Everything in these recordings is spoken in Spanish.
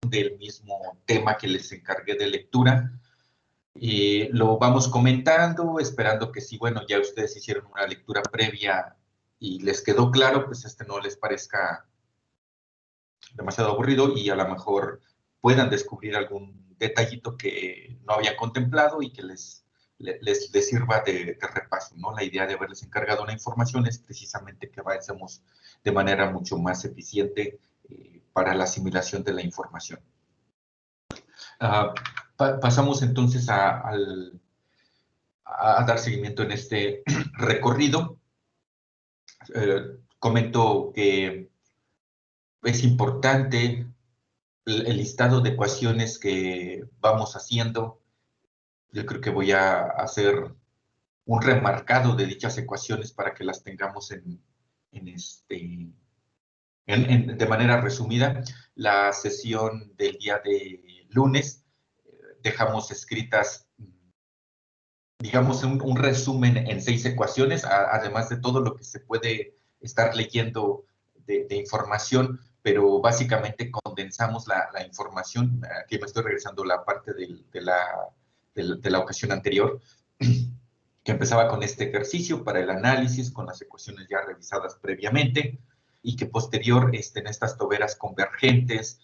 del mismo tema que les encargué de lectura. Lo vamos comentando, esperando que si, bueno, ya ustedes hicieron una lectura previa y les quedó claro, pues no les parezca demasiado aburrido y a lo mejor puedan descubrir algún detallito que no habían contemplado y que les sirva de repaso, ¿no? La idea de haberles encargado una información es precisamente que avancemos de manera mucho más eficiente para la asimilación de la información. Pasamos entonces a dar seguimiento en este recorrido. Comento que es importante el listado de ecuaciones que vamos haciendo. Yo creo que voy a hacer un remarcado de dichas ecuaciones para que las tengamos de manera resumida. La sesión del día de lunes dejamos escritas, digamos, un resumen en 6 ecuaciones, además de todo lo que se puede estar leyendo de información, pero básicamente condensamos la información. Aquí me estoy regresando a la parte de la ocasión anterior, que empezaba con este ejercicio para el análisis, con las ecuaciones ya revisadas previamente, y que posterior, en estas toberas convergentes,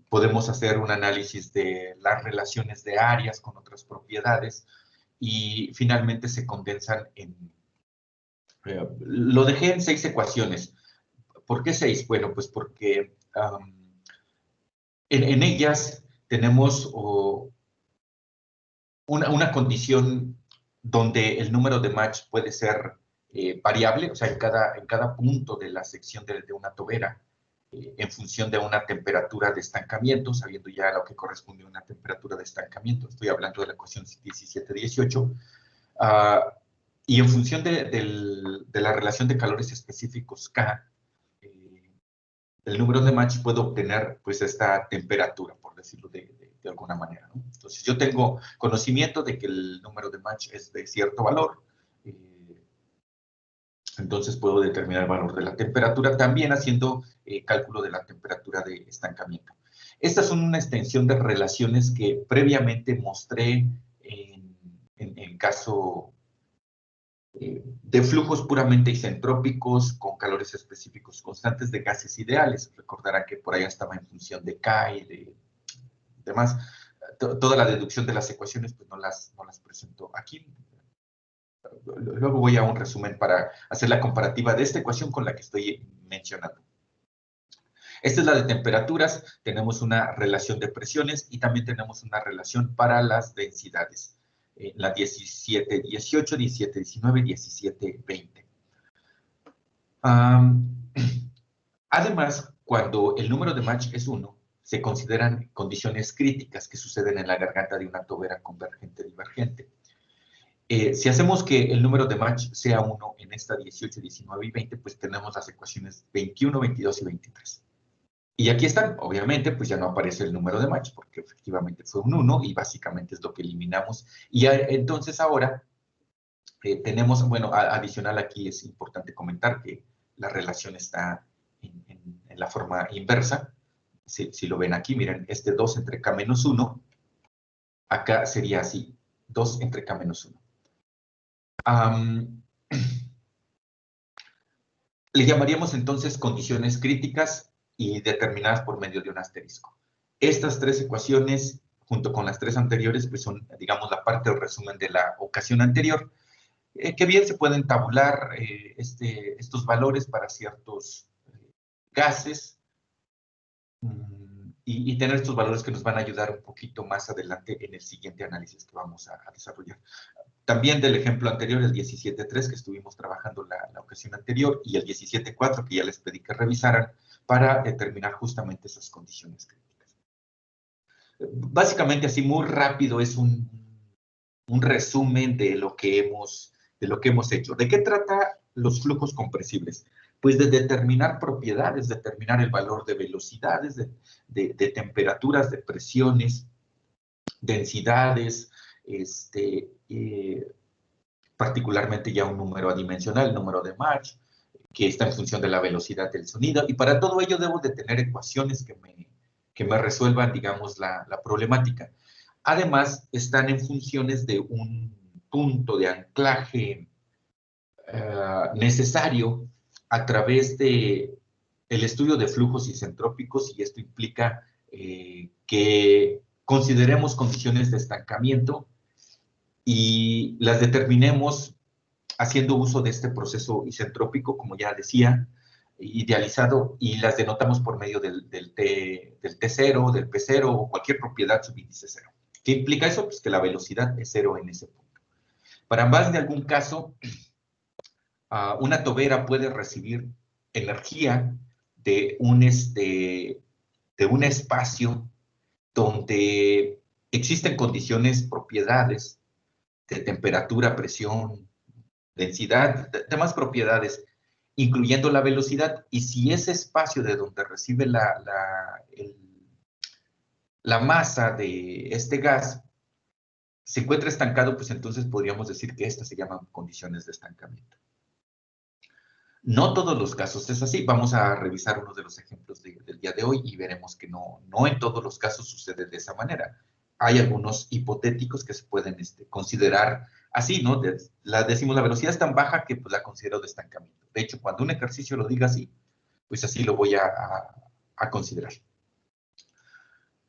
podemos hacer un análisis de las relaciones de áreas con otras propiedades, y finalmente se condensan lo dejé en 6 ecuaciones. ¿Por qué 6? Bueno, pues porque en ellas tenemos una condición donde el número de Mach puede ser variable, o sea, en cada punto de la sección de una tobera, en función de una temperatura de estancamiento, sabiendo ya lo que corresponde a una temperatura de estancamiento. Estoy hablando de la ecuación 17-18. Y en función de la relación de calores específicos K, el número de Mach puede obtener, pues, esta temperatura, por decirlo de alguna manera, ¿no? Entonces, yo tengo conocimiento de que el número de Mach es de cierto valor, entonces puedo determinar el valor de la temperatura también haciendo cálculo de la temperatura de estancamiento. Estas son una extensión de relaciones que previamente mostré en caso de flujos puramente isentrópicos con calores específicos constantes de gases ideales. Recordarán que por allá estaba en función de K y de demás. Toda la deducción de las ecuaciones pues no las presento aquí. Luego voy a un resumen para hacer la comparativa de esta ecuación con la que estoy mencionando. Esta es la de temperaturas, tenemos una relación de presiones y también tenemos una relación para las densidades. La 17-18, 17-19 y 17-20. Además, cuando el número de Mach es 1, se consideran condiciones críticas que suceden en la garganta de una tobera convergente-divergente. Si hacemos que el número de Mach sea 1 en esta 18, 19 y 20, pues tenemos las ecuaciones 21, 22 y 23. Y aquí están, obviamente, pues ya no aparece el número de Mach, porque efectivamente fue un 1 y básicamente es lo que eliminamos. Y entonces ahora tenemos, bueno, adicional aquí es importante comentar que la relación está en la forma inversa. Si lo ven aquí, miren, 2 entre K menos 1, acá sería así, 2 entre K menos 1. Le llamaríamos entonces condiciones críticas y determinadas por medio de un asterisco. Estas 3 ecuaciones, junto con las 3 anteriores, pues son, digamos, la parte del resumen de la ocasión anterior, que bien se pueden tabular estos valores para ciertos gases y tener estos valores que nos van a ayudar un poquito más adelante en el siguiente análisis que vamos a desarrollar. También del ejemplo anterior, el 17.3, que estuvimos trabajando la ocasión anterior, y el 17.4, que ya les pedí que revisaran, para determinar justamente esas condiciones críticas. Básicamente, así muy rápido, es un resumen de lo que hemos hecho. ¿De qué trata los flujos compresibles? Pues de determinar propiedades, determinar el valor de velocidades, de temperaturas, de presiones, densidades, particularmente ya un número adimensional, el número de Mach, que está en función de la velocidad del sonido, y para todo ello debo de tener ecuaciones que que me resuelvan, digamos, la problemática. Además, están en funciones de un punto de anclaje necesario a través de el estudio de flujos isentrópicos, y esto implica que consideremos condiciones de estancamiento y las determinemos haciendo uso de este proceso isentrópico, como ya decía, idealizado, y las denotamos por medio del T0, del P0 o cualquier propiedad subíndice cero. ¿Qué implica eso? Pues que la velocidad es cero en ese punto. Para más de algún caso, una tobera puede recibir energía de un espacio donde existen condiciones, propiedades de temperatura, presión, densidad, demás propiedades, incluyendo la velocidad, y si ese espacio de donde recibe la masa de este gas se encuentra estancado, pues entonces podríamos decir que estas se llaman condiciones de estancamiento. No todos los casos es así. Vamos a revisar uno de los ejemplos del día de hoy y veremos que no en todos los casos sucede de esa manera. Hay algunos hipotéticos que se pueden considerar así, ¿no? Decimos la velocidad es tan baja que pues, la considero de estancamiento. De hecho, cuando un ejercicio lo diga así, pues así lo voy a considerar.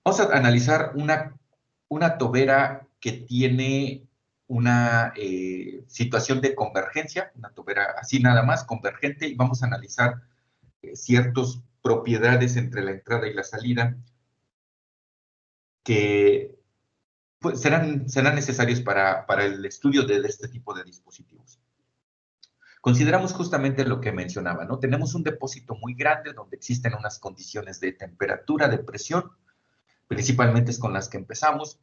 Vamos a analizar una tobera que tiene una situación de convergencia, una tobera así nada más, convergente, y vamos a analizar ciertas propiedades entre la entrada y la salida que pues, serán necesarios para el estudio de este tipo de dispositivos. Consideramos justamente lo que mencionaba, ¿no? Tenemos un depósito muy grande donde existen unas condiciones de temperatura, de presión, principalmente es con las que empezamos,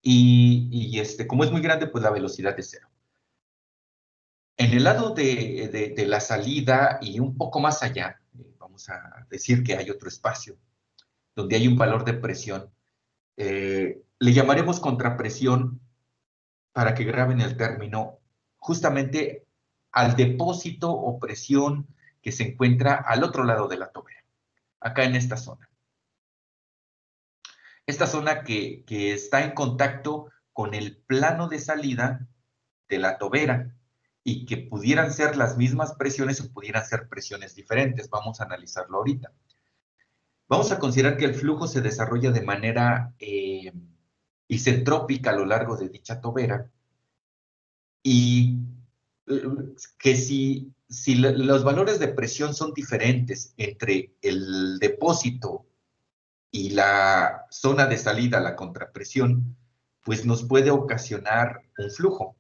y como es muy grande, pues la velocidad es cero. En el lado de la salida y un poco más allá, vamos a decir que hay otro espacio donde hay un valor de presión. Le llamaremos contrapresión para que graben el término justamente al depósito o presión que se encuentra al otro lado de la tobera, acá en esta zona. Esta zona que está en contacto con el plano de salida de la tobera y que pudieran ser las mismas presiones o pudieran ser presiones diferentes. Vamos a analizarlo ahorita. Vamos a considerar que el flujo se desarrolla de manera isentrópica a lo largo de dicha tobera y que si los valores de presión son diferentes entre el depósito y la zona de salida, la contrapresión, pues nos puede ocasionar un flujo.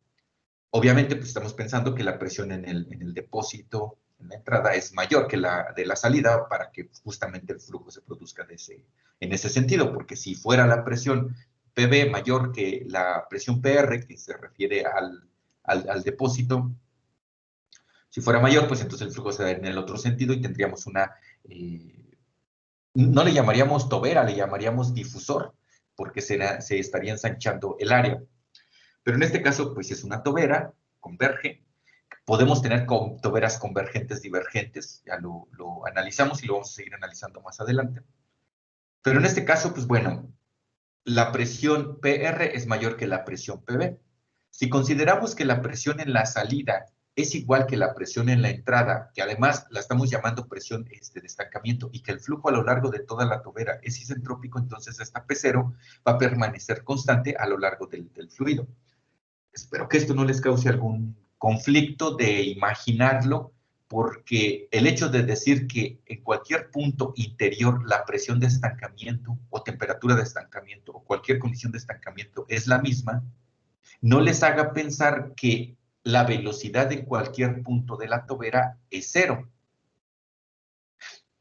Obviamente, pues estamos pensando que la presión en el depósito, en la entrada, es mayor que la de la salida para que justamente el flujo se produzca en ese sentido, porque si fuera la presión PB mayor que la presión PR, que se refiere al depósito, si fuera mayor, pues entonces el flujo se da en el otro sentido y tendríamos no le llamaríamos tobera, le llamaríamos difusor, porque se estaría ensanchando el área. Pero en este caso, pues es una tobera, converge. Podemos tener toberas convergentes, divergentes, ya lo analizamos y lo vamos a seguir analizando más adelante. Pero en este caso, pues bueno, la presión PR es mayor que la presión PB. Si consideramos que la presión en la salida es igual que la presión en la entrada, que además la estamos llamando presión de estancamiento, y que el flujo a lo largo de toda la tobera es isentrópico, entonces esta P0 va a permanecer constante a lo largo del fluido. Espero que esto no les cause algún conflicto de imaginarlo, porque el hecho de decir que en cualquier punto interior la presión de estancamiento o temperatura de estancamiento o cualquier condición de estancamiento es la misma, no les haga pensar que la velocidad en cualquier punto de la tobera es cero.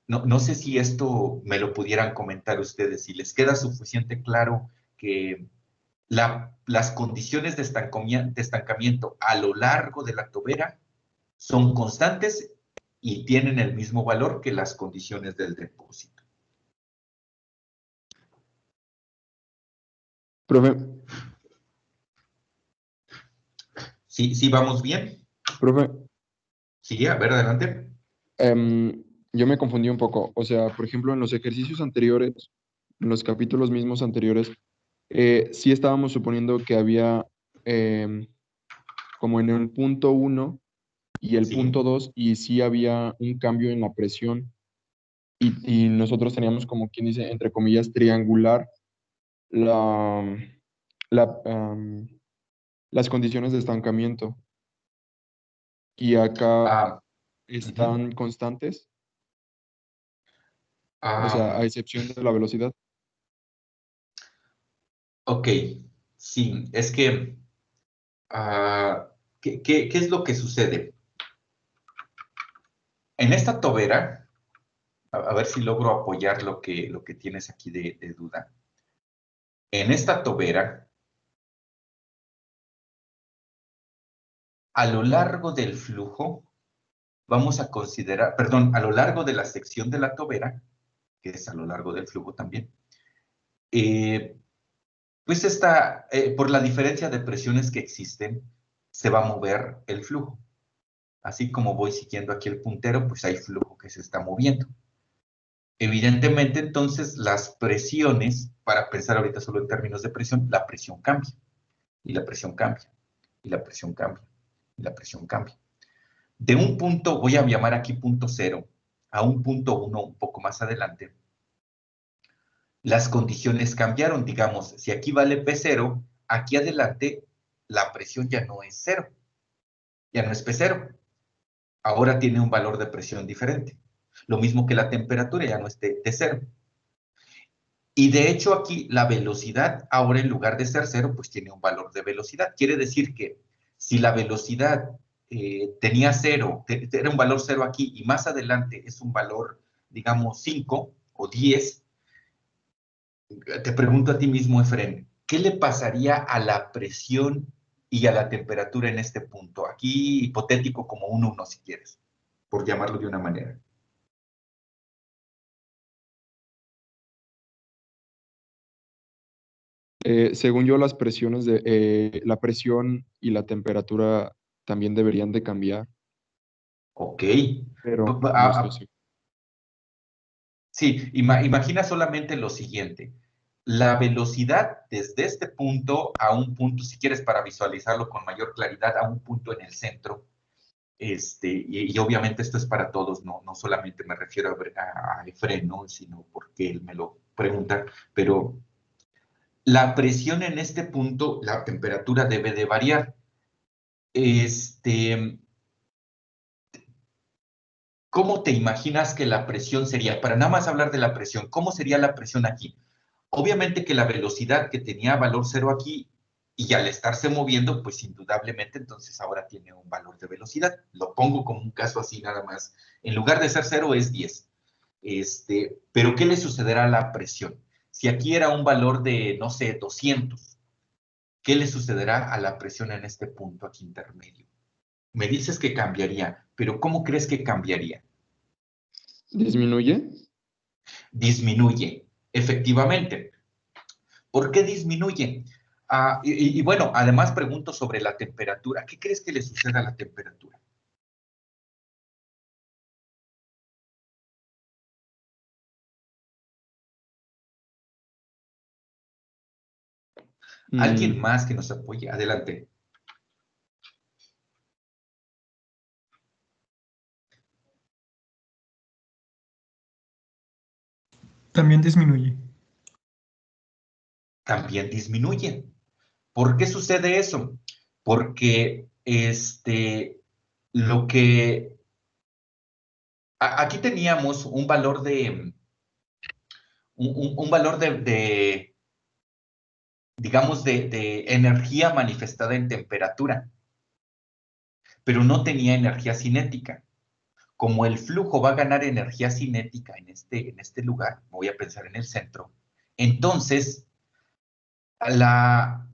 No sé si esto me lo pudieran comentar ustedes, si les queda suficiente claro que las condiciones de estancamiento a lo largo de la tobera son constantes y tienen el mismo valor que las condiciones del depósito. Profe. ¿Sí vamos bien? Profe. Sí, a ver, adelante. yo me confundí un poco. O sea, por ejemplo, en los ejercicios anteriores, en los capítulos mismos anteriores, sí estábamos suponiendo que había como en el punto uno y el punto Sí. 2 y sí había un cambio en la presión, y nosotros teníamos como quien dice, entre comillas, triangular la, la, las condiciones de estancamiento. Y acá Ah, ujú. están constantes, o sea, a Am, excepción de la velocidad. ok, sí, es que, ¿qué es lo que sucede? En esta tobera, a ver si logro apoyar lo que tienes aquí de duda. En esta tobera, a lo largo del flujo, vamos a considerar, perdón, a lo largo de la sección de la tobera, que es a lo largo del flujo también, eh, pues por la diferencia de presiones que existen, se va a mover el flujo. Así como voy siguiendo aquí el puntero, pues hay flujo que se está moviendo. Evidentemente, entonces, las presiones, para pensar ahorita solo en términos de presión, la presión cambia, y la presión cambia, y la presión cambia, y la presión cambia. De un punto, voy a llamar aquí punto cero, a un punto uno un poco más adelante, las condiciones cambiaron. Digamos, si aquí vale P0, aquí adelante la presión ya no es cero, ya no es P0. Ahora tiene un valor de presión diferente. Lo mismo que la temperatura, ya no es T0. Y de hecho aquí la velocidad, ahora en lugar de ser cero, pues tiene un valor de velocidad. Quiere decir que si la velocidad tenía cero, era un valor cero aquí y más adelante es un valor, digamos, 5 o 10, te pregunto a ti mismo, Efren, ¿qué le pasaría a la presión y a la temperatura en este punto? Aquí hipotético como un 1, si quieres, por llamarlo de una manera. Según yo, la presión y la temperatura también deberían de cambiar, Ok. pero no estoy seguro. Sí, imagina solamente lo siguiente. La velocidad desde este punto a un punto, si quieres para visualizarlo con mayor claridad, a un punto en el centro, y obviamente esto es para todos, no solamente me refiero a Efren, ¿no? Sino porque él me lo pregunta, pero la presión en este punto, la temperatura debe de variar. Este, ¿Cómo te imaginas que la presión sería? Para nada más hablar de la presión, ¿cómo sería la presión aquí? Obviamente que la velocidad que tenía valor cero aquí y al estarse moviendo, pues indudablemente entonces ahora tiene un valor de velocidad. Lo pongo como un caso así nada más. En lugar de ser cero es 10. Pero ¿qué le sucederá a la presión? Si aquí era un valor de, no sé, 200, ¿qué le sucederá a la presión en este punto aquí intermedio? Me dices que cambiaría, pero ¿cómo crees que cambiaría? ¿Disminuye? Disminuye, efectivamente. ¿Por qué disminuye? Y bueno, además pregunto sobre la temperatura. ¿Qué crees que le sucede a la temperatura? ¿Alguien Mm, más que nos apoye? Adelante. También disminuye. También disminuye. ¿Por qué sucede eso? Porque lo que aquí teníamos un valor un valor digamos, de energía manifestada en temperatura, pero no tenía energía cinética. Como el flujo va a ganar energía cinética en este lugar, voy a pensar en el centro, entonces la,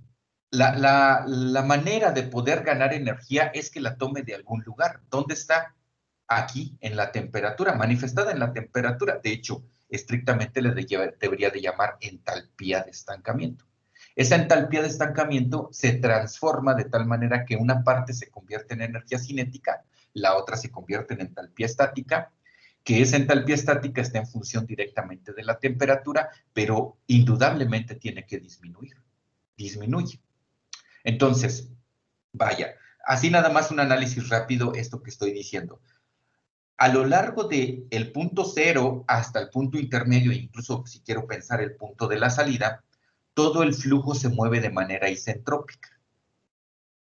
la manera de poder ganar energía es que la tome de algún lugar. ¿Dónde está? Aquí, en la temperatura, manifestada en la temperatura. De hecho, estrictamente debería de llamar entalpía de estancamiento. Esa entalpía de estancamiento se transforma de tal manera que una parte se convierte en energía cinética, la otra se convierte en entalpía estática, que esa entalpía estática está en función directamente de la temperatura, pero indudablemente tiene que disminuir. Disminuye. Entonces, vaya, así nada más un análisis rápido, esto que estoy diciendo. A lo largo del punto cero hasta el punto intermedio, incluso si quiero pensar el punto de la salida, todo el flujo se mueve de manera isentrópica.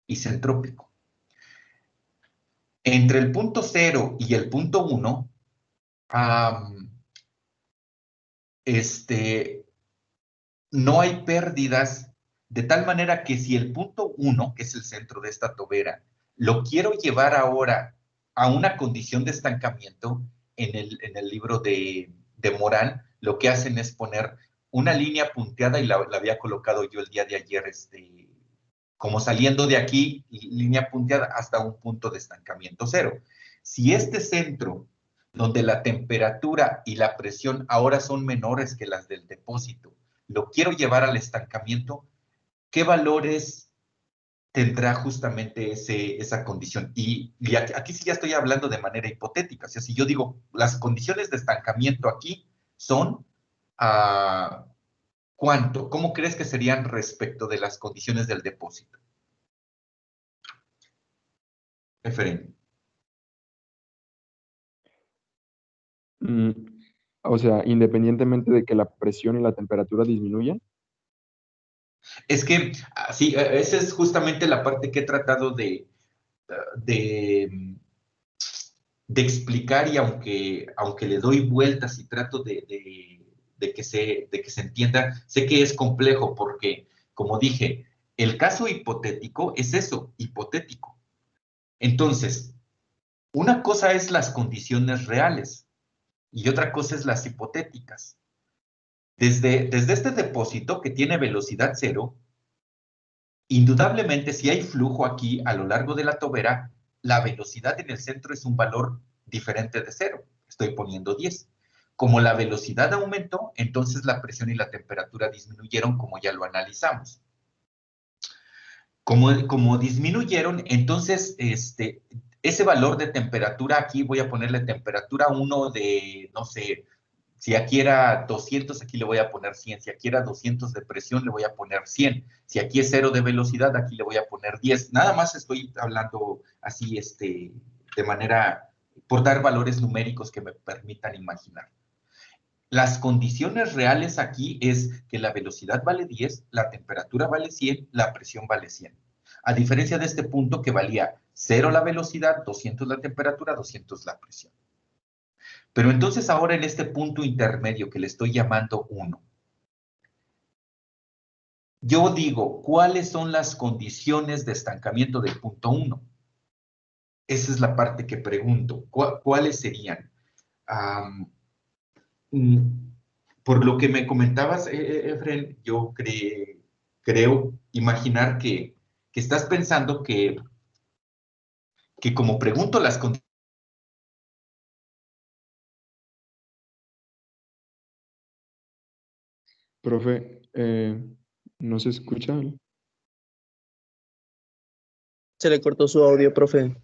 Isentrópico. Entre el punto cero y el punto 1, no hay pérdidas, de tal manera que si el punto 1, que es el centro de esta tobera, lo quiero llevar ahora a una condición de estancamiento, en el libro de Morán, lo que hacen es poner una línea punteada, y la había colocado yo el día de ayer, como saliendo de aquí, línea punteada, hasta un punto de estancamiento cero. Si este centro, donde la temperatura y la presión ahora son menores que las del depósito, lo quiero llevar al estancamiento, ¿qué valores tendrá justamente esa condición? Y aquí sí ya estoy hablando de manera hipotética. O sea, si yo digo, las condiciones de estancamiento aquí son, ¿cuánto? ¿Cómo crees que serían respecto de las condiciones del depósito? Efraín. Mm, o sea, independientemente de que la presión y la temperatura disminuyan. Es que, sí, esa es justamente la parte que he tratado de, de explicar, y aunque le doy vueltas y trato de que se entienda, sé que es complejo porque, como dije, el caso hipotético es eso, hipotético. Entonces, una cosa es las condiciones reales y otra cosa es las hipotéticas. Desde este depósito que tiene velocidad cero, indudablemente, si hay flujo aquí a lo largo de la tobera, la velocidad en el centro es un valor diferente de cero. Estoy poniendo 10. Como la velocidad aumentó, entonces la presión y la temperatura disminuyeron, como ya lo analizamos. Como disminuyeron, entonces ese valor de temperatura, aquí voy a ponerle temperatura 1 de, no sé, si aquí era 200, aquí le voy a poner 100. Si aquí era 200 de presión, le voy a poner 100. Si aquí es 0 de velocidad, aquí le voy a poner 10. Nada más estoy hablando así, de manera, por dar valores numéricos que me permitan imaginar. Las condiciones reales aquí es que la velocidad vale 10, la temperatura vale 100, la presión vale 100. A diferencia de este punto que valía 0 la velocidad, 200 la temperatura, 200 la presión. Pero entonces ahora en este punto intermedio que le estoy llamando 1, yo digo, ¿cuáles son las condiciones de estancamiento del punto 1? Esa es la parte que pregunto. ¿Cuáles serían? Um, por lo que me comentabas, Efren, yo creo imaginar que estás pensando que como pregunto las condiciones. Profe, ¿no se escucha? Se le cortó su audio, profe.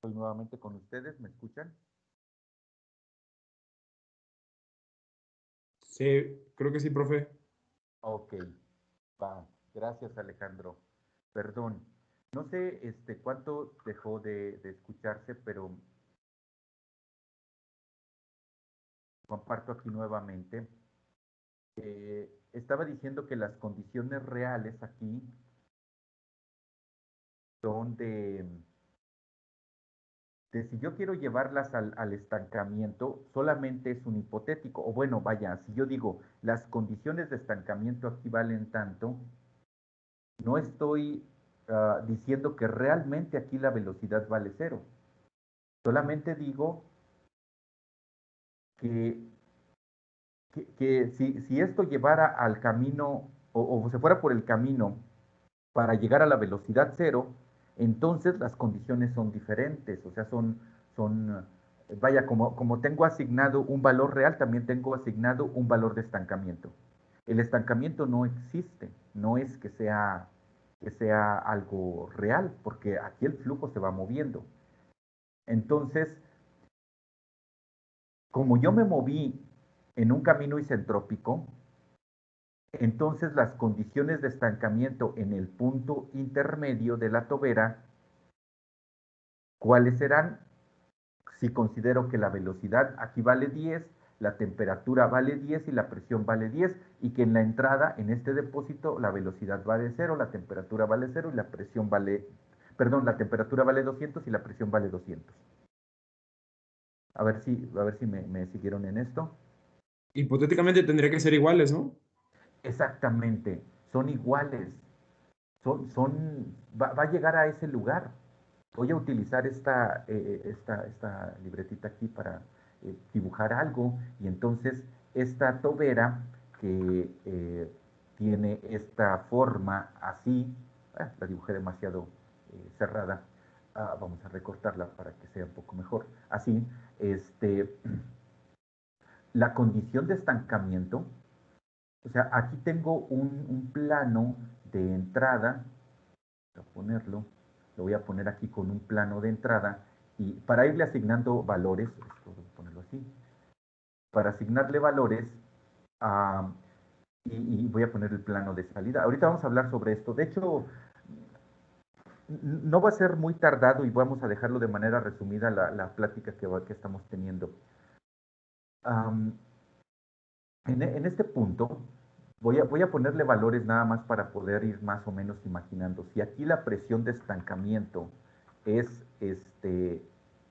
Estoy nuevamente con ustedes, ¿me escuchan? Sí, creo que sí, profe. Ok, va. Gracias, Alejandro. Perdón. No sé cuánto dejó de escucharse, pero comparto aquí nuevamente. Estaba diciendo que las condiciones reales aquí son de si yo quiero llevarlas al estancamiento, solamente es un hipotético. O bueno, vaya, si yo digo, las condiciones de estancamiento aquí valen tanto, no estoy diciendo que realmente aquí la velocidad vale cero. Solamente digo que, si esto llevara al camino, o se fuera por el camino para llegar a la velocidad cero, entonces las condiciones son diferentes, o sea, vaya, como tengo asignado un valor real, también tengo asignado un valor de estancamiento. El estancamiento no existe, no es que sea algo real, porque aquí el flujo se va moviendo. Entonces, como yo me moví en un camino isentrópico, entonces las condiciones de estancamiento en el punto intermedio de la tobera, ¿cuáles serán? Si considero que la velocidad aquí vale 10, la temperatura vale 10 y la presión vale 10, y que en la entrada, en este depósito, la velocidad vale 0, la temperatura vale 0 y la presión vale, perdón, la temperatura vale 200 y la presión vale 200. A ver si me siguieron en esto. Hipotéticamente tendría que ser iguales, ¿no? Exactamente, son iguales, va a llegar a ese lugar. Voy a utilizar esta libretita aquí para dibujar algo, y entonces esta tobera que tiene esta forma así, la dibujé demasiado cerrada, vamos a recortarla para que sea un poco mejor, así, la condición de estancamiento, o sea, aquí tengo un plano de entrada, voy a ponerlo, lo voy a poner aquí con un plano de entrada, y para irle asignando valores, esto voy a ponerlo así, para asignarle valores, y voy a poner el plano de salida. Ahorita vamos a hablar sobre esto. De hecho, no va a ser muy tardado y vamos a dejarlo de manera resumida la plática que estamos teniendo. En este punto, voy a ponerle valores nada más para poder ir más o menos imaginando. Si aquí la presión de estancamiento es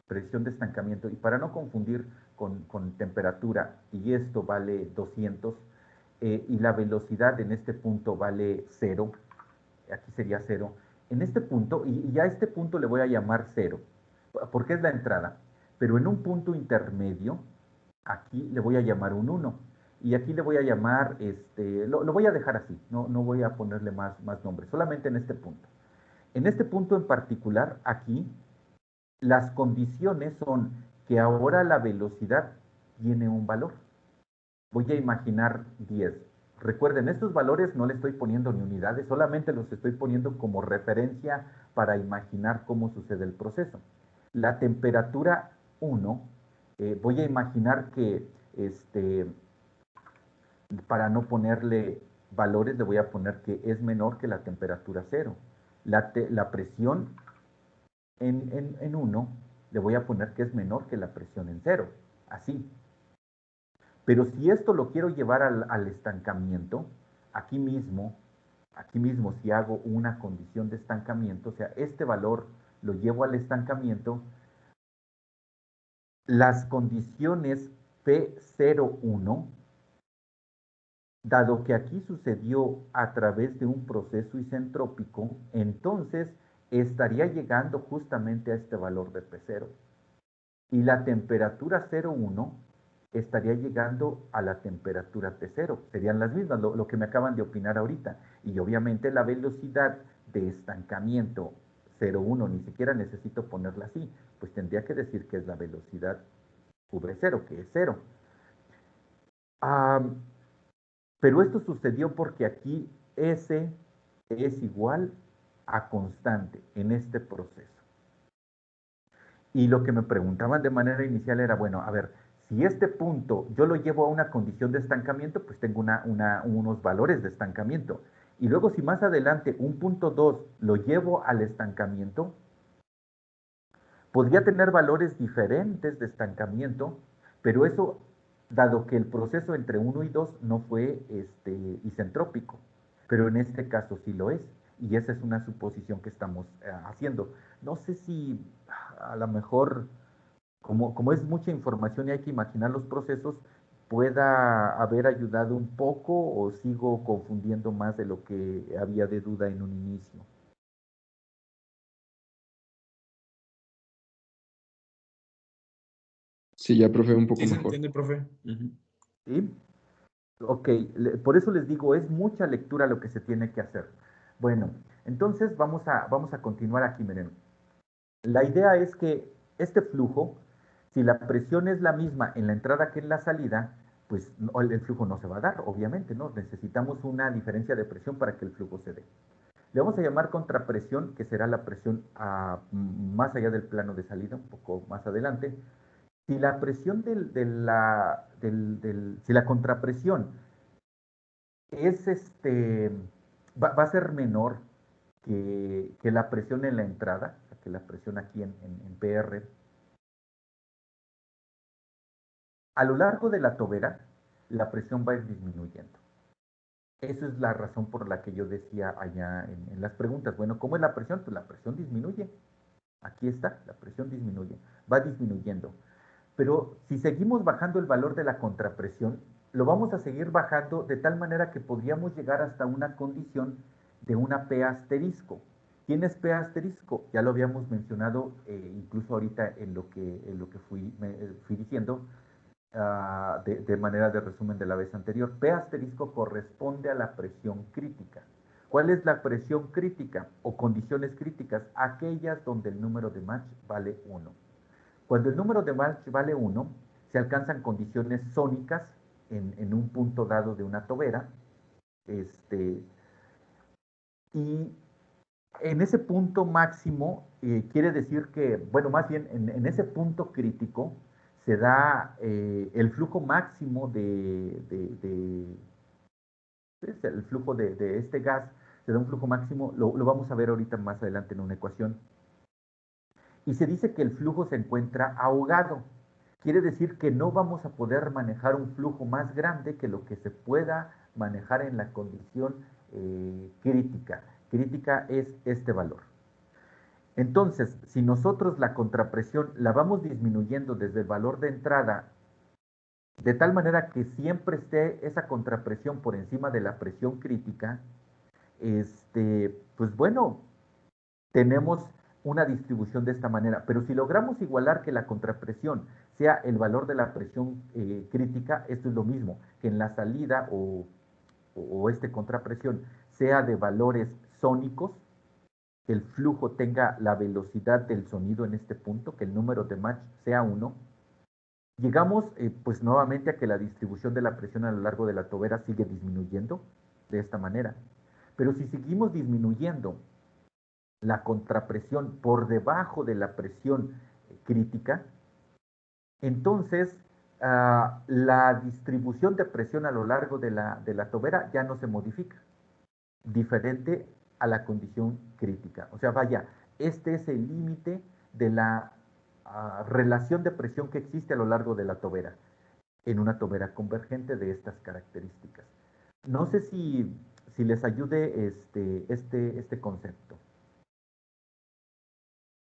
presión de estancamiento, y para no confundir con temperatura, y esto vale 200, y la velocidad en este punto vale 0, aquí sería 0, en este punto, y a este punto le voy a llamar 0, porque es la entrada, pero en un punto intermedio, aquí le voy a llamar un 1. Y aquí le voy a llamar, lo voy a dejar así, no voy a ponerle más nombres, solamente en este punto. En este punto en particular, aquí, las condiciones son que ahora la velocidad tiene un valor. Voy a imaginar 10. Recuerden, estos valores no le estoy poniendo ni unidades, solamente los estoy poniendo como referencia para imaginar cómo sucede el proceso. La temperatura 1, voy a imaginar que para no ponerle valores, le voy a poner que es menor que la temperatura 0. La presión en 1, le voy a poner que es menor que la presión en 0. Así. Pero si esto lo quiero llevar al estancamiento, aquí mismo, si hago una condición de estancamiento, o sea, este valor lo llevo al estancamiento, las condiciones P01, dado que aquí sucedió a través de un proceso isentrópico, entonces estaría llegando justamente a este valor de P0. Y la temperatura 0,1 estaría llegando a la temperatura T0. Serían las mismas, lo que me acaban de opinar ahorita. Y obviamente la velocidad de estancamiento 0,1, ni siquiera necesito ponerla así, pues tendría que decir que es la velocidad V0, que es 0. Pero esto sucedió porque aquí S es igual a constante en este proceso. Y lo que me preguntaban de manera inicial era, bueno, a ver, si este punto yo lo llevo a una condición de estancamiento, pues tengo unos valores de estancamiento. Y luego si más adelante un punto 2 lo llevo al estancamiento, podría tener valores diferentes de estancamiento, pero eso, dado que el proceso entre 1 y 2 no fue isentrópico, pero en este caso sí lo es, y esa es una suposición que estamos haciendo. No sé si a lo mejor, como es mucha información y hay que imaginar los procesos, pueda haber ayudado un poco o sigo confundiendo más de lo que había de duda en un inicio. Sí, ya, profe, un poco Sí se mejor. entiende, profe. ¿Sí? Ok, por eso les digo, es mucha lectura lo que se tiene que hacer. Bueno, entonces vamos a continuar aquí, miren. La idea es que este flujo, si la presión es la misma en la entrada que en la salida, pues el flujo no se va a dar, obviamente, ¿no? Necesitamos una diferencia de presión para que el flujo se dé. Le vamos a llamar contrapresión, que será la presión más allá del plano de salida, un poco más adelante. Si la presión si la contrapresión es va a ser menor que la presión en la entrada, o sea, que la presión aquí en PR. A lo largo de la tobera, la presión va a ir disminuyendo. Esa es la razón por la que yo decía allá en las preguntas. Bueno, ¿cómo es la presión? Pues la presión disminuye. Aquí está, la presión disminuye, va disminuyendo. Pero si seguimos bajando el valor de la contrapresión, lo vamos a seguir bajando de tal manera que podríamos llegar hasta una condición de una P asterisco. ¿Quién es P asterisco? Ya lo habíamos mencionado incluso ahorita en lo que fui diciendo de manera de resumen de la vez anterior. P asterisco corresponde a la presión crítica. ¿Cuál es la presión crítica o condiciones críticas? Aquellas donde el número de Mach vale 1. Cuando el número de Mach vale 1, se alcanzan condiciones sónicas en un punto dado de una tobera. Y en ese punto máximo quiere decir que, bueno, más bien en ese punto crítico se da el flujo máximo el flujo de este gas, se da un flujo máximo, lo vamos a ver ahorita más adelante en una ecuación. Y se dice que el flujo se encuentra ahogado. Quiere decir que no vamos a poder manejar un flujo más grande que lo que se pueda manejar en la condición crítica. Crítica es este valor. Entonces, si nosotros la contrapresión la vamos disminuyendo desde el valor de entrada, de tal manera que siempre esté esa contrapresión por encima de la presión crítica, pues bueno, tenemos una distribución de esta manera. Pero si logramos igualar que la contrapresión sea el valor de la presión crítica, esto es lo mismo, que en la salida o contrapresión sea de valores sónicos, que el flujo tenga la velocidad del sonido en este punto, que el número de Mach sea 1, llegamos pues nuevamente a que la distribución de la presión a lo largo de la tobera sigue disminuyendo de esta manera. Pero si seguimos disminuyendo la contrapresión por debajo de la presión crítica, entonces la distribución de presión a lo largo de la tobera ya no se modifica, diferente a la condición crítica. O sea, vaya, este es el límite de la relación de presión que existe a lo largo de la tobera, en una tobera convergente de estas características. No sé si les ayude este concepto.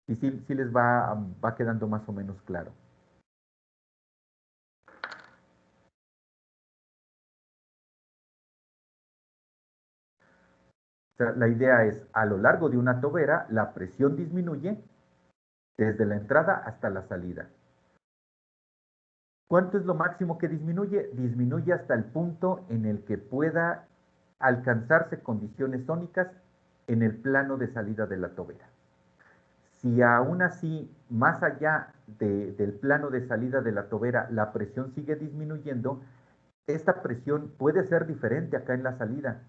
Y sí les va quedando más o menos claro. O sea, la idea es, a lo largo de una tobera, la presión disminuye desde la entrada hasta la salida. ¿Cuánto es lo máximo que disminuye? Disminuye hasta el punto en el que pueda alcanzarse condiciones sónicas en el plano de salida de la tobera. Si aún así, más allá del plano de salida de la tobera, la presión sigue disminuyendo, esta presión puede ser diferente acá en la salida,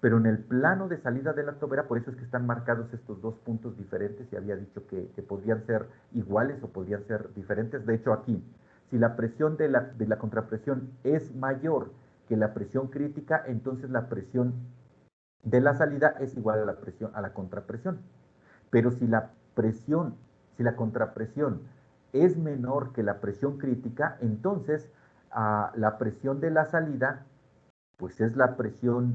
pero en el plano de salida de la tobera, por eso es que están marcados estos dos puntos diferentes, y había dicho que podrían ser iguales o podrían ser diferentes. De hecho, aquí, si la presión de la contrapresión es mayor que la presión crítica, entonces la presión de la salida es igual a la contrapresión. Pero si la contrapresión es menor que la presión crítica, entonces la presión de la salida, pues es la presión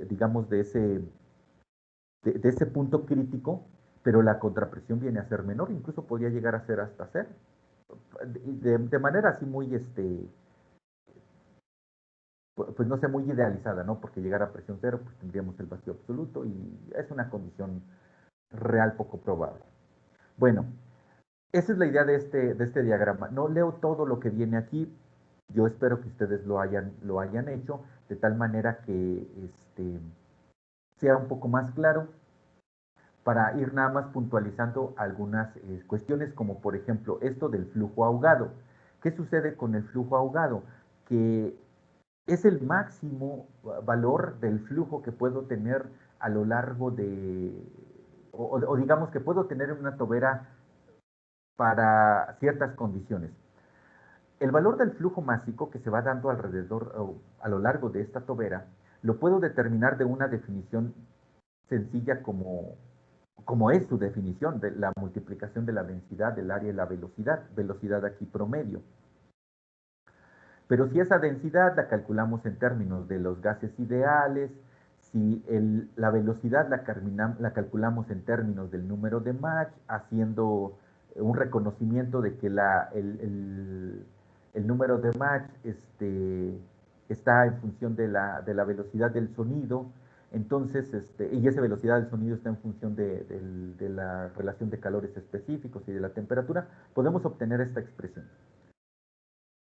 digamos, de ese punto crítico, pero la contrapresión viene a ser menor, incluso podría llegar a ser hasta cero. De manera así muy, pues no sé, muy idealizada, ¿no? Porque llegar a presión cero, pues tendríamos el vacío absoluto y es una condición real poco probable. Bueno, esa es la idea de este diagrama. No leo todo lo que viene aquí. Yo espero que ustedes lo hayan hecho de tal manera que sea un poco más claro, para ir nada más puntualizando algunas cuestiones, como por ejemplo esto del flujo ahogado. ¿Qué sucede con el flujo ahogado? Que es el máximo valor del flujo que puedo tener a lo largo o digamos que puedo tener en una tobera para ciertas condiciones. El valor del flujo másico que se va dando alrededor a lo largo de esta tobera lo puedo determinar de una definición sencilla como es su definición, de la multiplicación de la densidad, del área y la velocidad aquí promedio. Pero si esa densidad la calculamos en términos de los gases ideales, si la velocidad la calculamos en términos del número de Mach, haciendo un reconocimiento de que el número de Mach está en función de la velocidad del sonido, entonces, y esa velocidad del sonido está en función de la relación de calores específicos y de la temperatura, podemos obtener esta expresión.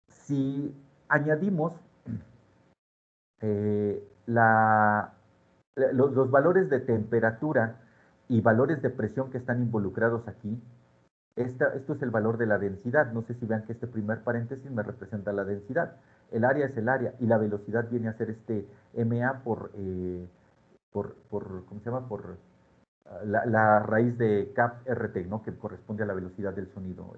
Si añadimos los valores de temperatura y valores de presión que están involucrados aquí, esto es el valor de la densidad. No sé si vean que este primer paréntesis me representa la densidad. El área es el área y la velocidad viene a ser este MA por ¿cómo se llama? Por la raíz de cap RT, ¿no? Que corresponde a la velocidad del sonido.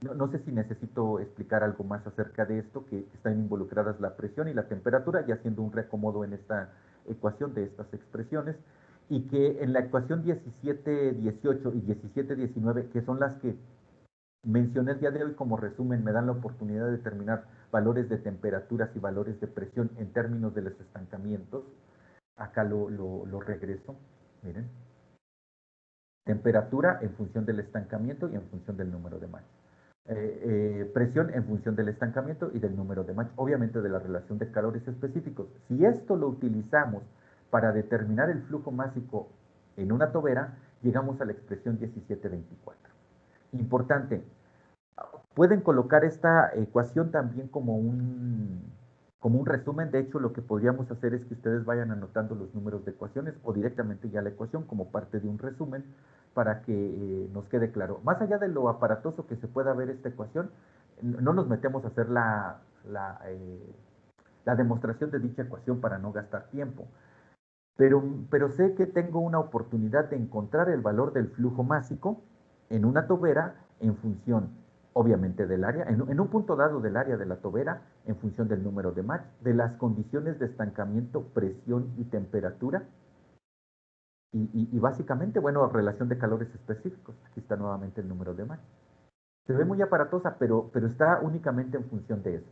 No sé si necesito explicar algo más acerca de esto, que están involucradas la presión y la temperatura, y haciendo un reacomodo en esta ecuación de estas expresiones, y que en la ecuación 17-18 y 17-19, que son las que mencioné el día de hoy como resumen, me dan la oportunidad de determinar valores de temperaturas y valores de presión en términos de los estancamientos. Acá lo regreso, miren. Temperatura en función del estancamiento y en función del número de Mach. Presión en función del estancamiento y del número de Mach, obviamente de la relación de calores específicos. Si esto lo utilizamos para determinar el flujo másico en una tobera, llegamos a la expresión 1724. Importante, pueden colocar esta ecuación también como un resumen. De hecho, lo que podríamos hacer es que ustedes vayan anotando los números de ecuaciones o directamente ya la ecuación como parte de un resumen para que nos quede claro. Más allá de lo aparatoso que se pueda ver esta ecuación, no nos metemos a hacer la demostración de dicha ecuación para no gastar tiempo. Pero sé que tengo una oportunidad de encontrar el valor del flujo másico en una tobera en función, obviamente, del área, en un punto dado del área de la tobera, en función del número de Mach, de las condiciones de estancamiento, presión y temperatura, y básicamente, bueno, relación de calores específicos. Aquí está nuevamente el número de Mach. Se ve muy aparatosa, pero está únicamente en función de eso.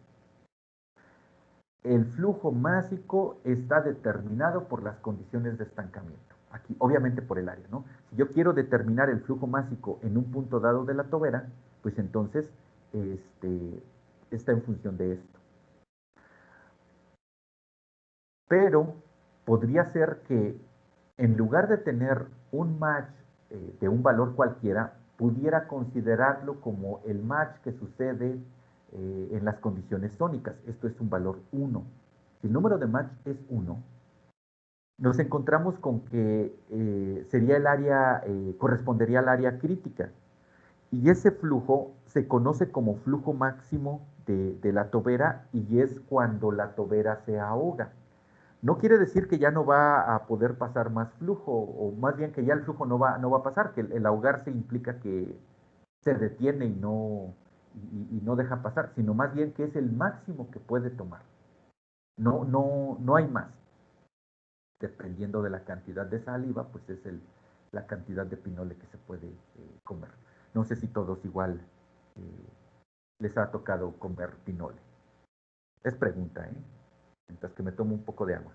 El flujo másico está determinado por las condiciones de estancamiento. Aquí, obviamente por el área, ¿no? Si yo quiero determinar el flujo másico en un punto dado de la tobera, pues entonces está en función de esto. Pero podría ser que en lugar de tener un Mach de un valor cualquiera, pudiera considerarlo como el Mach que sucede en las condiciones sónicas. Esto es un valor 1. Si el número de Mach es 1, nos encontramos con que sería el área, correspondería al área crítica. Y ese flujo se conoce como flujo máximo de la tobera, y es cuando la tobera se ahoga. No quiere decir que ya no va a poder pasar más flujo, o más bien que ya el flujo no va a pasar, que el ahogarse implica que se detiene y no deja pasar, sino más bien que es el máximo que puede tomar. No hay más. Dependiendo de la cantidad de saliva, pues es la cantidad de pinole que se puede comer. No sé si todos igual les ha tocado comer pinole. Es pregunta, ¿eh? Mientras que me tomo un poco de agua.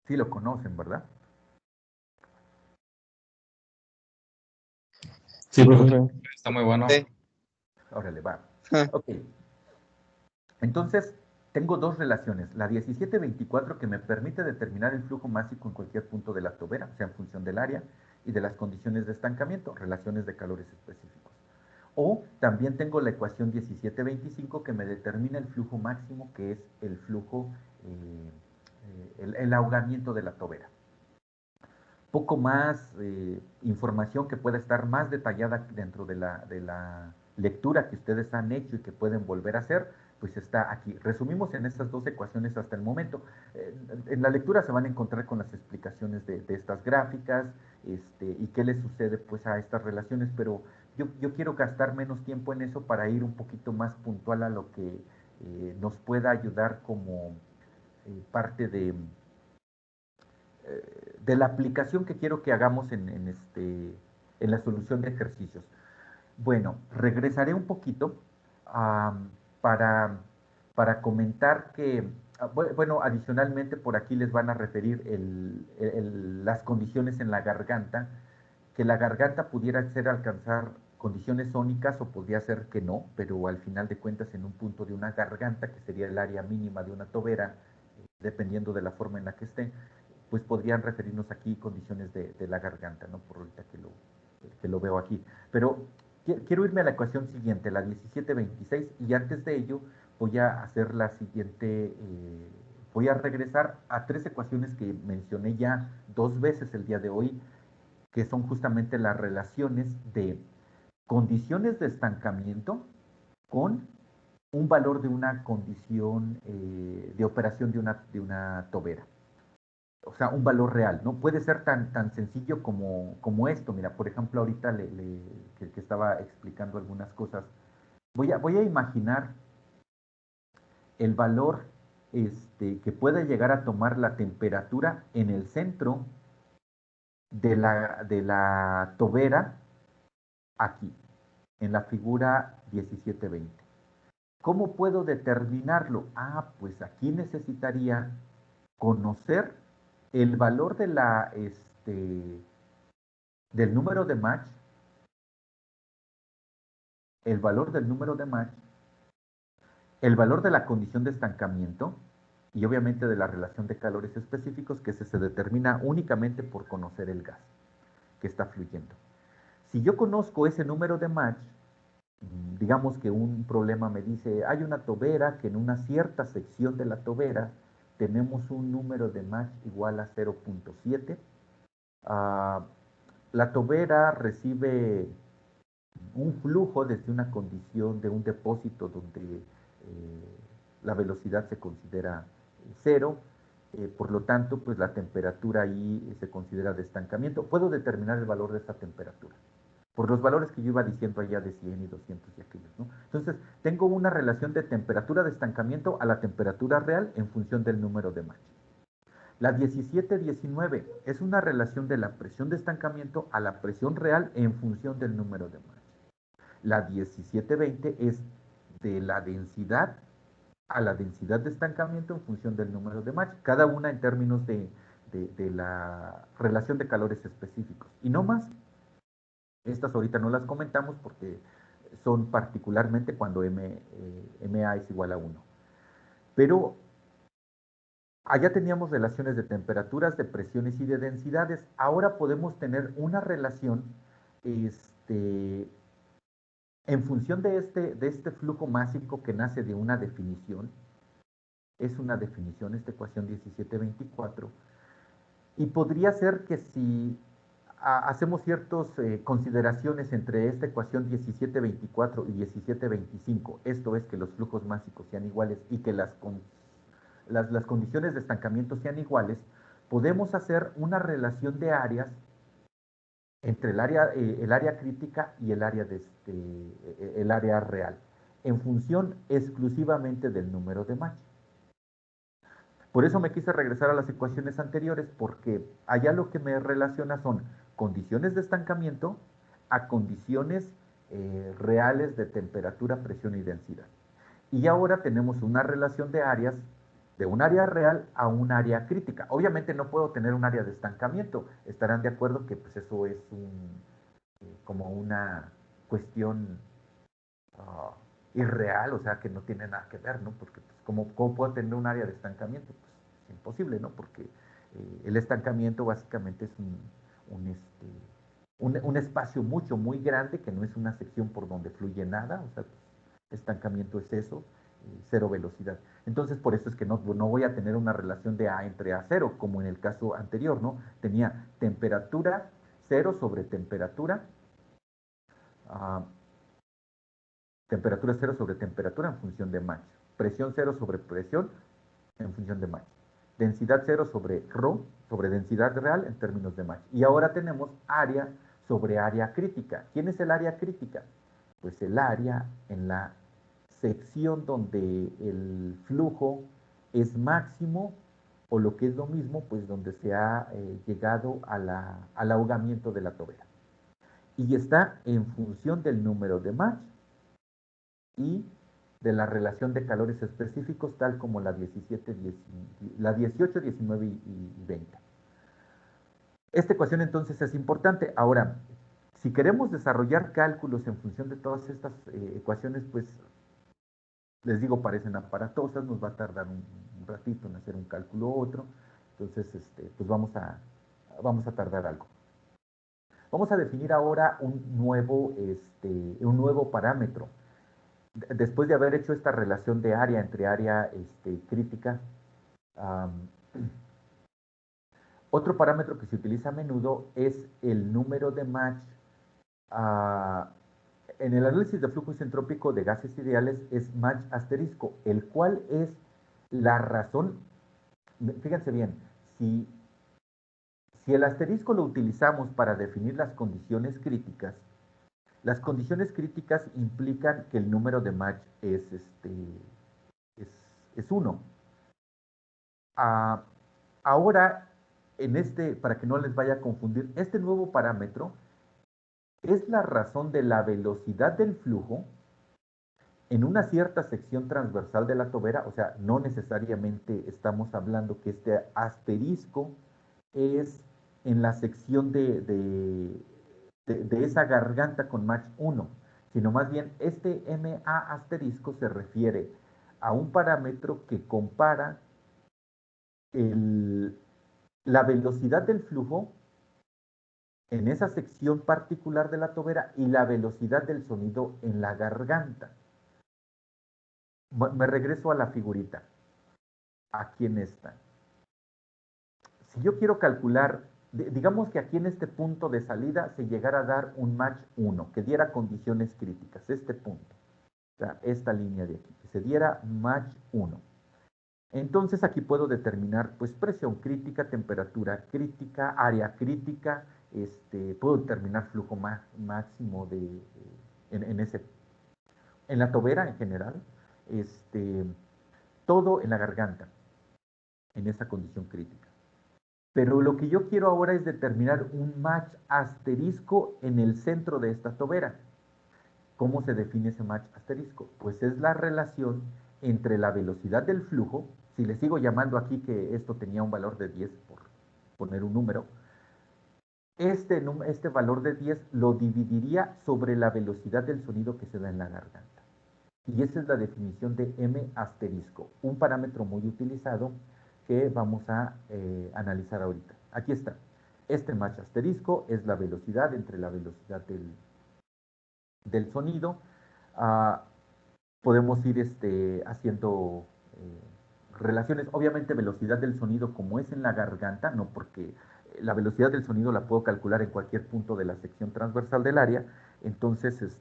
Sí lo conocen, ¿verdad? Sí, profe. Profe. Está muy bueno. Sí. Órale, va. Ah, Ok. Entonces, tengo dos relaciones. La 1724 que me permite determinar el flujo másico en cualquier punto de la tobera, o sea, en función del área y de las condiciones de estancamiento, relaciones de calores específicos. O también tengo la ecuación 1725 que me determina el flujo máximo, que es el flujo, el ahogamiento de la tobera. Poco más información que pueda estar más detallada dentro de la lectura que ustedes han hecho y que pueden volver a hacer, pues está aquí. Resumimos en estas dos ecuaciones hasta el momento. En la lectura se van a encontrar con las explicaciones de estas gráficas y qué les sucede pues a estas relaciones, pero yo quiero gastar menos tiempo en eso para ir un poquito más puntual a lo que nos pueda ayudar como parte de la aplicación que quiero que hagamos en la solución de ejercicios. Bueno, regresaré un poquito para, para comentar que, bueno, adicionalmente por aquí les van a referir las condiciones en la garganta, que la garganta pudiera ser alcanzar condiciones sónicas o podría ser que no, pero al final de cuentas en un punto de una garganta, que sería el área mínima de una tobera, dependiendo de la forma en la que esté, pues podrían referirnos aquí condiciones de la garganta, ¿no? Por ahorita que lo veo aquí. Pero quiero irme a la ecuación siguiente, la 1726, y antes de ello voy a hacer la siguiente, voy a regresar a tres ecuaciones que mencioné ya dos veces el día de hoy, que son justamente las relaciones de condiciones de estancamiento con un valor de una condición de operación de una tobera. O sea, un valor real, ¿no? Puede ser tan sencillo como esto. Mira, por ejemplo, ahorita que estaba explicando algunas cosas, voy a imaginar el valor que puede llegar a tomar la temperatura en el centro de la tobera aquí, en la figura 1720. ¿Cómo puedo determinarlo? Ah, pues aquí necesitaría conocer el valor del número de Mach, el valor del número de Mach, el valor de la condición de estancamiento y obviamente de la relación de calores específicos, que se determina únicamente por conocer el gas que está fluyendo. Si yo conozco ese número de Mach, digamos que un problema me dice, hay una tobera que en una cierta sección de la tobera tenemos un número de Mach igual a 0.7. La tobera recibe un flujo desde una condición de un depósito donde la velocidad se considera cero, por lo tanto, pues la temperatura ahí se considera de estancamiento. Puedo determinar el valor de esta temperatura por los valores que yo iba diciendo allá de 100 y 200 y aquellos, ¿no? Entonces, tengo una relación de temperatura de estancamiento a la temperatura real en función del número de Mach. La 1719 es una relación de la presión de estancamiento a la presión real en función del número de Mach. La 1720 es de la densidad a la densidad de estancamiento en función del número de Mach, cada una en términos de la relación de calores específicos. Y no más. Estas ahorita no las comentamos porque son particularmente cuando MA es igual a 1. Pero allá teníamos relaciones de temperaturas, de presiones y de densidades. Ahora podemos tener una relación en función de este flujo másico que nace de una definición. Es una definición, esta ecuación 1724. Y podría ser que si hacemos ciertas consideraciones entre esta ecuación 1724 y 1725, esto es que los flujos másicos sean iguales y que las condiciones de estancamiento sean iguales, podemos hacer una relación de áreas entre el área crítica y el área real, en función exclusivamente del número de Mach. Por eso me quise regresar a las ecuaciones anteriores, porque allá lo que me relaciona son condiciones de estancamiento a condiciones reales de temperatura, presión y densidad. Y ahora tenemos una relación de áreas, de un área real a un área crítica. Obviamente no puedo tener un área de estancamiento. Estarán de acuerdo que pues, eso es como una cuestión irreal, o sea, que no tiene nada que ver, ¿no? Porque, pues, ¿cómo puedo tener un área de estancamiento? Pues es imposible, ¿no? Porque el estancamiento básicamente es un espacio muy grande, que no es una sección por donde fluye nada, o sea, estancamiento es eso, cero velocidad. Entonces, por eso es que no voy a tener una relación de A entre A0, como en el caso anterior, ¿no? Tenía temperatura 0 sobre temperatura, temperatura 0 sobre temperatura en función de Mach, presión 0 sobre presión en función de Mach, densidad 0 sobre ρ, sobre densidad real en términos de Mach. Y ahora tenemos área sobre área crítica. ¿Quién es el área crítica? Pues el área en la sección donde el flujo es máximo, o lo que es lo mismo, pues donde se ha llegado al ahogamiento de la tobera. Y está en función del número de Mach y de la relación de calores específicos, tal como la 18, 19 y 20. Esta ecuación entonces es importante. Ahora, si queremos desarrollar cálculos en función de todas estas ecuaciones, pues les digo, parecen aparatosas, nos va a tardar un ratito en hacer un cálculo u otro, entonces pues vamos a tardar algo. Vamos a definir ahora un nuevo parámetro. Después de haber hecho esta relación de área entre área crítica, otro parámetro que se utiliza a menudo es el número de Mach. En el análisis de flujo isentrópico de gases ideales es Mach asterisco, el cual es la razón. Fíjense bien, si el asterisco lo utilizamos para definir las condiciones críticas implican que el número de Mach es 1. Ahora, para que no les vaya a confundir, este nuevo parámetro es la razón de la velocidad del flujo en una cierta sección transversal de la tobera. O sea, no necesariamente estamos hablando que este asterisco es en la sección de esa garganta con Mach 1, sino más bien este MA asterisco se refiere a un parámetro que compara la velocidad del flujo en esa sección particular de la tobera y la velocidad del sonido en la garganta. Me regreso a la figurita. Aquí en esta. Si yo quiero calcular, digamos que aquí en este punto de salida se llegara a dar un Mach 1, que diera condiciones críticas, este punto, o sea, esta línea de aquí, que se diera Mach 1. Entonces aquí puedo determinar pues presión crítica, temperatura crítica, área crítica, puedo determinar flujo máximo en la tobera en general, todo en la garganta, en esa condición crítica. Pero lo que yo quiero ahora es determinar un Mach asterisco en el centro de esta tobera. ¿Cómo se define ese Mach asterisco? Pues es la relación entre la velocidad del flujo, si le sigo llamando aquí que esto tenía un valor de 10, por poner un número, este valor de 10 lo dividiría sobre la velocidad del sonido que se da en la garganta. Y esa es la definición de M asterisco, un parámetro muy utilizado que vamos a analizar ahorita. Aquí está. Este Mach asterisco es la velocidad entre la velocidad del sonido. Podemos ir haciendo relaciones. Obviamente velocidad del sonido como es en la garganta, no porque la velocidad del sonido la puedo calcular en cualquier punto de la sección transversal del área, entonces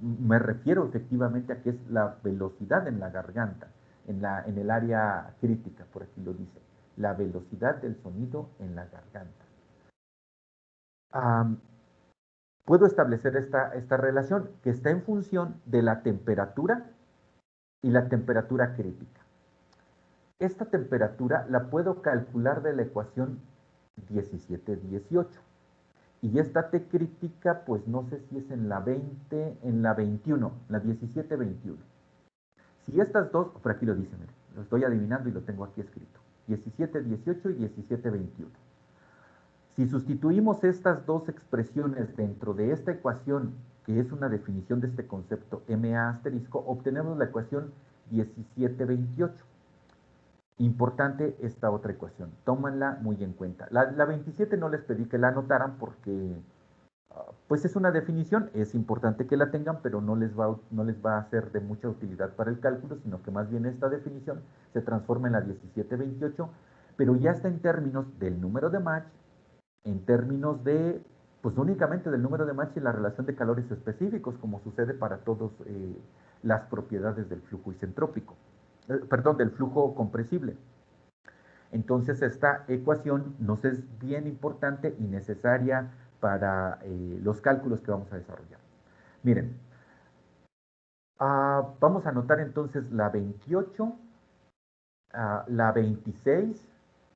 me refiero efectivamente a que es la velocidad en la garganta, en el área crítica, por aquí lo dice, la velocidad del sonido en la garganta. Puedo establecer esta relación que está en función de la temperatura y la temperatura crítica. Esta temperatura la puedo calcular de la ecuación 17-18. Y esta T crítica, pues no sé si es en la 20, en la 21, la 17-21. Si estas dos, por aquí lo dice, mire, lo estoy adivinando y lo tengo aquí escrito. 17-18 y 17-21. Si sustituimos estas dos expresiones dentro de esta ecuación, que es una definición de este concepto MA asterisco, obtenemos la ecuación 17-28. Importante esta otra ecuación, tómanla muy en cuenta. La 27 no les pedí que la anotaran porque pues es una definición, es importante que la tengan, pero no les va a ser de mucha utilidad para el cálculo, sino que más bien esta definición se transforma en la 17-28, pero ya está en términos del número de Mach, en términos de, pues únicamente del número de Mach y la relación de calores específicos, como sucede para todas las propiedades del flujo isentrópico. Del flujo compresible. Entonces esta ecuación nos es bien importante y necesaria para los cálculos que vamos a desarrollar. Miren, vamos a anotar entonces la 28, la 26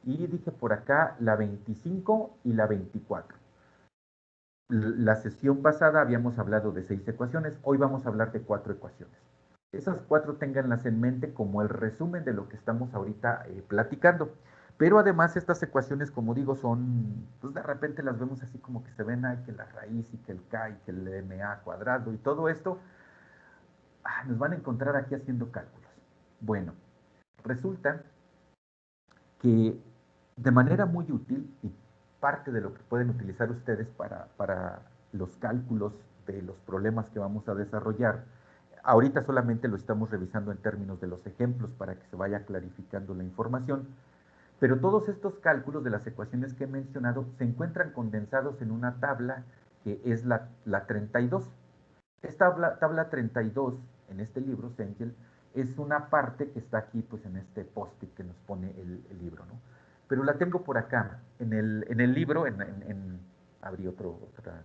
y dije por acá la 25 y la 24. La sesión pasada habíamos hablado de 6 ecuaciones, hoy vamos a hablar de 4 ecuaciones. Esas 4 ténganlas en mente como el resumen de lo que estamos ahorita platicando. Pero además estas ecuaciones, como digo, son, pues de repente las vemos así como que se ven ahí que la raíz y que el K y que el MA cuadrado y todo esto, nos van a encontrar aquí haciendo cálculos. Bueno, resulta que de manera muy útil y parte de lo que pueden utilizar ustedes para los cálculos de los problemas que vamos a desarrollar, ahorita solamente lo estamos revisando en términos de los ejemplos para que se vaya clarificando la información, pero todos estos cálculos de las ecuaciones que he mencionado se encuentran condensados en una tabla que es la 32. Esta tabla 32 en este libro, Sengel, es una parte que está aquí pues en este post-it que nos pone el libro, ¿no? Pero la tengo por acá, en el libro, abrí otra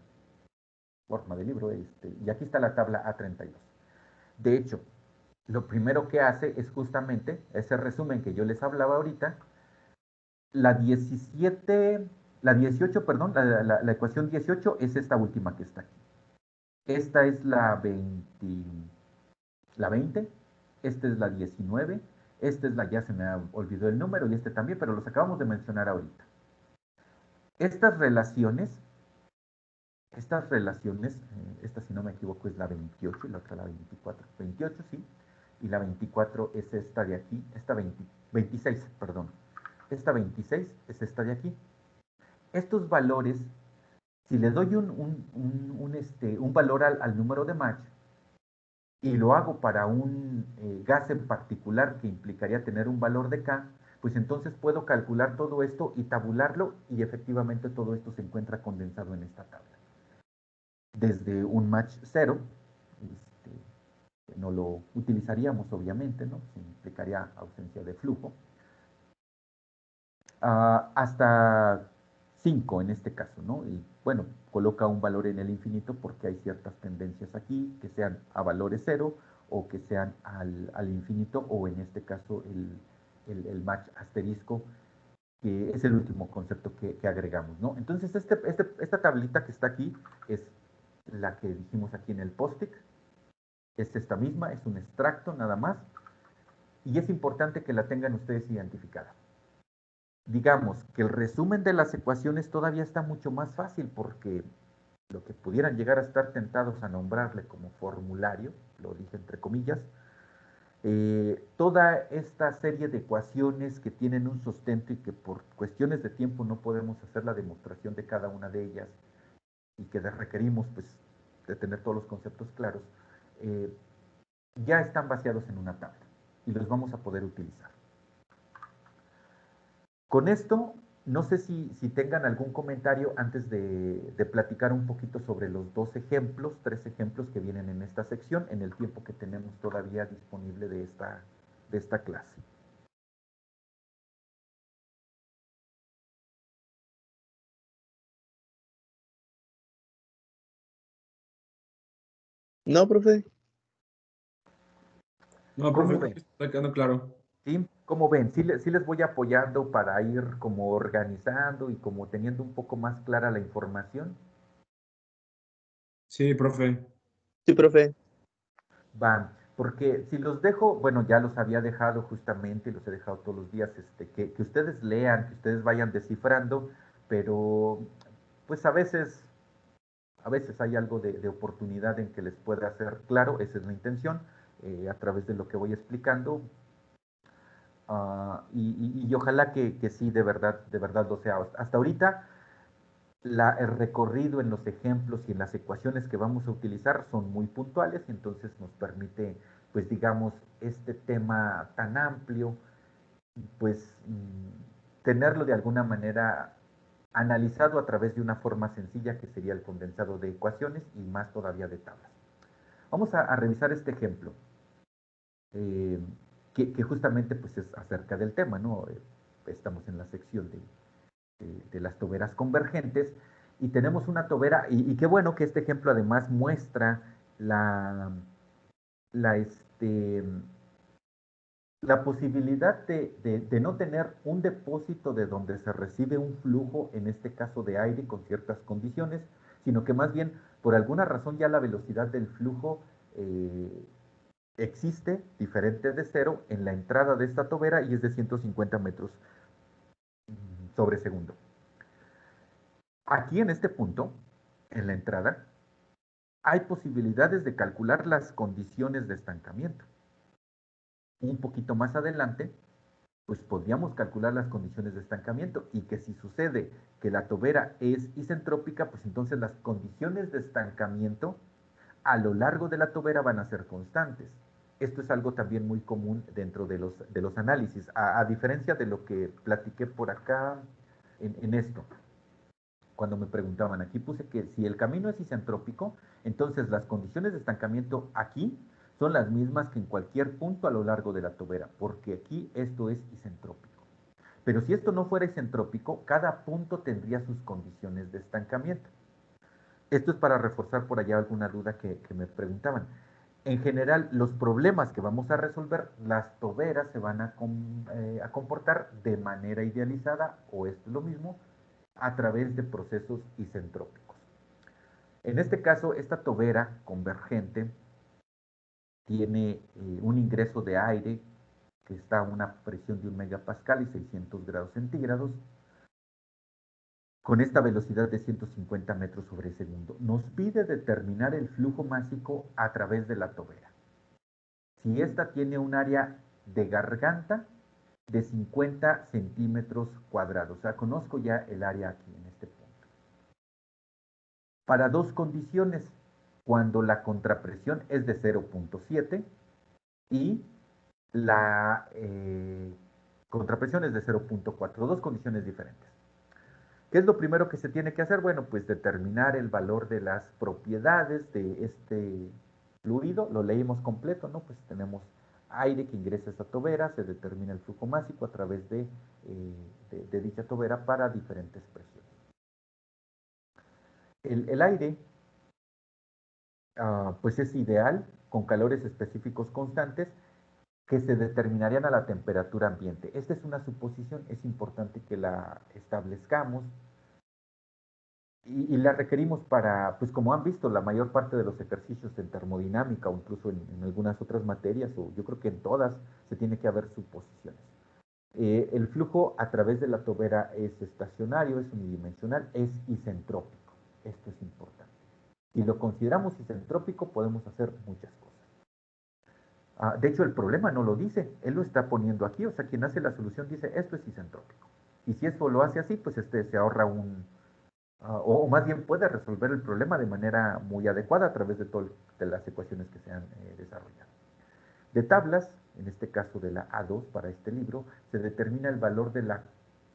forma de libro, y aquí está la tabla A32. De hecho, lo primero que hace es justamente ese resumen que yo les hablaba ahorita. La 18, perdón, la ecuación 18 es esta última que está aquí. Esta es la 20, esta es la 19, esta es ya se me olvidó el número y este también, pero los acabamos de mencionar ahorita. Estas relaciones, esta si no me equivoco es la 28 y la otra la 24. 28, sí, y la 24 es esta de aquí, esta 26, perdón. Esta 26 es esta de aquí. Estos valores, si le doy un valor al número de Mach y lo hago para un gas en particular que implicaría tener un valor de K, pues entonces puedo calcular todo esto y tabularlo y efectivamente todo esto se encuentra condensado en esta tabla. Desde un Mach 0, no lo utilizaríamos obviamente, ¿no? Se implicaría ausencia de flujo, hasta 5 en este caso, ¿no? Y bueno, coloca un valor en el infinito porque hay ciertas tendencias aquí que sean a valores 0 o que sean al infinito, o en este caso el Mach asterisco, que es el último concepto que agregamos, ¿no? Entonces esta tablita que está aquí es la que dijimos aquí en el post-it, es esta misma, es un extracto nada más, y es importante que la tengan ustedes identificada. Digamos que el resumen de las ecuaciones todavía está mucho más fácil porque lo que pudieran llegar a estar tentados a nombrarle como formulario, lo dije entre comillas, toda esta serie de ecuaciones que tienen un sustento y que por cuestiones de tiempo no podemos hacer la demostración de cada una de ellas y que requerimos pues de tener todos los conceptos claros, ya están vaciados en una tabla y los vamos a poder utilizar. Con esto No sé si tengan algún comentario antes de platicar un poquito sobre los tres ejemplos que vienen en esta sección, en el tiempo que tenemos todavía disponible de esta clase. No, profe. No, ¿Cómo profe, creo ven? que está quedando claro. ¿Sí? ¿Cómo ven? Sí les voy apoyando para ir como organizando y como teniendo un poco más clara la información. Sí, profe. Sí, profe. Van, porque si los dejo, bueno, ya los había dejado justamente, los he dejado todos los días, que ustedes lean, que ustedes vayan descifrando, pero pues a veces hay algo de oportunidad en que les pueda hacer claro, esa es la intención, a través de lo que voy explicando, y ojalá que sí, de verdad lo sea. Hasta ahorita, el recorrido en los ejemplos y en las ecuaciones que vamos a utilizar son muy puntuales, y entonces nos permite, pues digamos, este tema tan amplio, pues tenerlo de alguna manera analizado a través de una forma sencilla que sería el condensado de ecuaciones y más todavía de tablas. Vamos a revisar este ejemplo, eh, que justamente pues es acerca del tema, ¿no? Estamos en la sección de las toberas convergentes y tenemos una tobera, y qué bueno que este ejemplo además muestra la, la, este, la posibilidad de no tener un depósito de donde se recibe un flujo, en este caso de aire, con ciertas condiciones, sino que más bien, por alguna razón, ya la velocidad del flujo existe, diferente de cero, en la entrada de esta tobera y es de 150 metros sobre segundo. Aquí en este punto, en la entrada, hay posibilidades de calcular las condiciones de estancamiento. Un poquito más adelante, pues podríamos calcular las condiciones de estancamiento y que si sucede que la tobera es isentrópica, pues entonces las condiciones de estancamiento a lo largo de la tobera van a ser constantes. Esto es algo también muy común dentro de los análisis, a diferencia de lo que platiqué por acá en esto. Cuando me preguntaban, aquí puse que si el camino es isentrópico, entonces las condiciones de estancamiento aquí son las mismas que en cualquier punto a lo largo de la tobera, porque aquí esto es isentrópico. Pero si esto no fuera isentrópico, cada punto tendría sus condiciones de estancamiento. Esto es para reforzar por allá alguna duda que me preguntaban. En general, los problemas que vamos a resolver, las toberas se van a comportar de manera idealizada, o esto es lo mismo, a través de procesos isentrópicos. En este caso, esta tobera convergente tiene un ingreso de aire que está a una presión de 1 megapascal y 600 grados centígrados, con esta velocidad de 150 metros sobre segundo. Nos pide determinar el flujo másico a través de la tobera. Si esta tiene un área de garganta de 50 centímetros cuadrados, o sea, conozco ya el área aquí en este punto. Para dos condiciones, cuando la contrapresión es de 0.7 y la contrapresión es de 0.4, dos condiciones diferentes. ¿Qué es lo primero que se tiene que hacer? Bueno, pues determinar el valor de las propiedades de este fluido. Lo leímos completo, ¿no? Pues tenemos aire que ingresa a esta tobera, se determina el flujo másico a través de dicha tobera para diferentes presiones. El aire, pues es ideal con calores específicos constantes que se determinarían a la temperatura ambiente. Esta es una suposición, es importante que la establezcamos y la requerimos para, pues como han visto, la mayor parte de los ejercicios en termodinámica o incluso en algunas otras materias, o yo creo que en todas, se tiene que haber suposiciones. El flujo a través de la tobera es estacionario, es unidimensional, es isentrópico. Esto es importante. Si lo consideramos isentrópico, podemos hacer muchas cosas. De hecho, el problema no lo dice, él lo está poniendo aquí, o sea, quien hace la solución dice, esto es isentrópico. Y si esto lo hace así, pues se ahorra o más bien puede resolver el problema de manera muy adecuada a través de las ecuaciones que se han desarrollado. De tablas, en este caso de la A2 para este libro, se determina el valor de la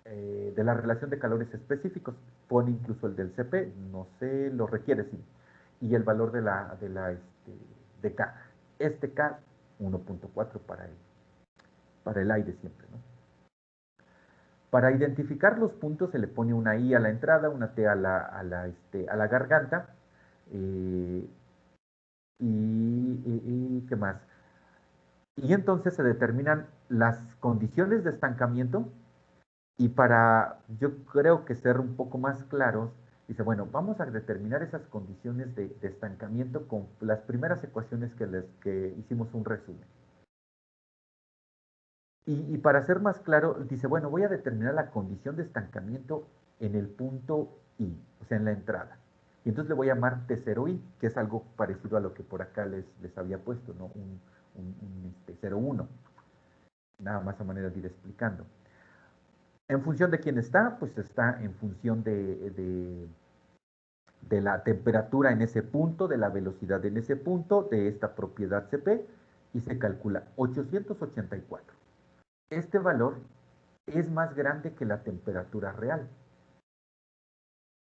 de la relación de calores específicos. Pone incluso el del CP, no sé, lo requiere, sí. Y el valor de K. Este K, 1.4 para el aire siempre, ¿no? Para identificar los puntos se le pone una I a la entrada, una T a la garganta, y ¿qué más? Y entonces se determinan las condiciones de estancamiento, y para, yo creo que ser un poco más claros, dice, bueno, vamos a determinar esas condiciones de estancamiento con las primeras ecuaciones que hicimos un resumen. Y para ser más claro, dice, bueno, voy a determinar la condición de estancamiento en el punto I, o sea, en la entrada. Y entonces le voy a llamar T0I, que es algo parecido a lo que por acá les había puesto, ¿no? Un 0,1. Nada más a manera de ir explicando. En función de quién está, pues está en función de la temperatura en ese punto, de la velocidad en ese punto, de esta propiedad CP, y se calcula 884. Este valor es más grande que la temperatura real.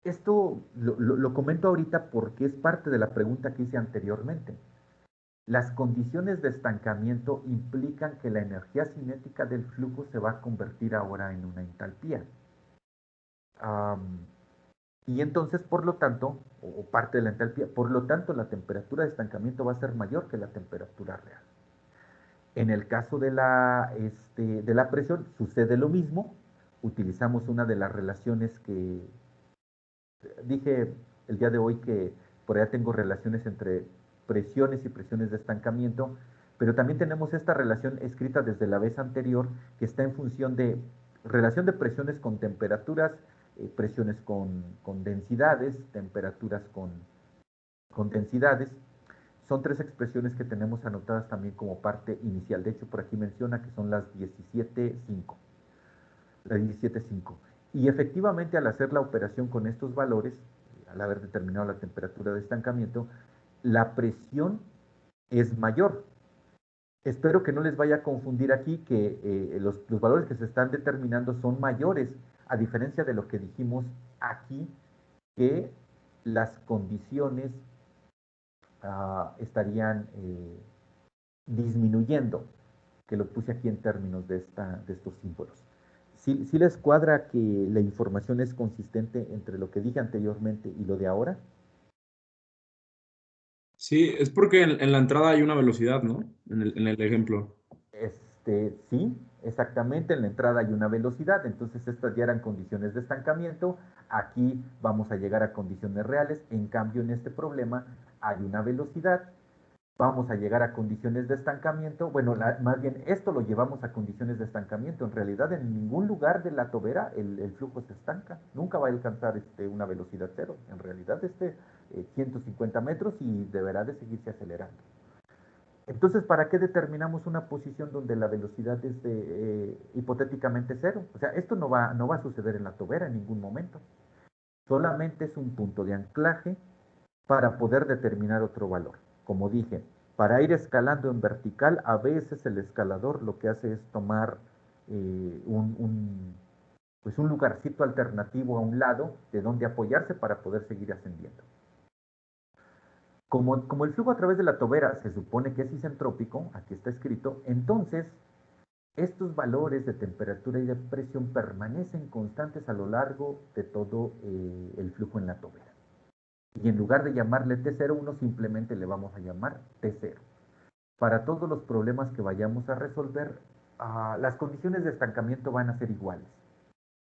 Esto lo comento ahorita porque es parte de la pregunta que hice anteriormente. Las condiciones de estancamiento implican que la energía cinética del flujo se va a convertir ahora en una entalpía. Y entonces, por lo tanto, o parte de la entalpía, por lo tanto, la temperatura de estancamiento va a ser mayor que la temperatura real. En el caso de la presión, sucede lo mismo. Utilizamos una de las relaciones que dije el día de hoy, que por allá tengo relaciones entre presiones y presiones de estancamiento, pero también tenemos esta relación escrita desde la vez anterior, que está en función de relación de presiones con temperaturas, presiones con densidades, temperaturas con densidades. Son tres expresiones que tenemos anotadas también como parte inicial. De hecho, por aquí menciona que son las 17.5. La 17.5. Y efectivamente, al hacer la operación con estos valores, al haber determinado la temperatura de estancamiento, la presión es mayor. Espero que no les vaya a confundir aquí que los valores que se están determinando son mayores, a diferencia de lo que dijimos aquí, que las condiciones estarían disminuyendo, que lo puse aquí en términos de estos símbolos. ¿Sí les cuadra que la información es consistente entre lo que dije anteriormente y lo de ahora? Sí, es porque en la entrada hay una velocidad, ¿no? En el ejemplo. Sí, exactamente, en la entrada hay una velocidad, entonces estas ya eran condiciones de estancamiento. Aquí vamos a llegar a condiciones reales. En cambio, en este problema hay una velocidad, vamos a llegar a condiciones de estancamiento. Bueno, más bien esto lo llevamos a condiciones de estancamiento. En realidad, en ningún lugar de la tobera el flujo se estanca, nunca va a alcanzar una velocidad cero. En realidad 150 metros y deberá de seguirse acelerando. Entonces, ¿para qué determinamos una posición donde la velocidad es hipotéticamente cero? O sea, esto no va a suceder en la tobera en ningún momento. Solamente es un punto de anclaje para poder determinar otro valor. Como dije, para ir escalando en vertical, a veces el escalador lo que hace es tomar pues un lugarcito alternativo a un lado de donde apoyarse para poder seguir ascendiendo. Como el flujo a través de la tobera se supone que es isentrópico, aquí está escrito, entonces estos valores de temperatura y de presión permanecen constantes a lo largo de todo el flujo en la tobera. Y en lugar de llamarle T01, simplemente le vamos a llamar T0. Para todos los problemas que vayamos a resolver, las condiciones de estancamiento van a ser iguales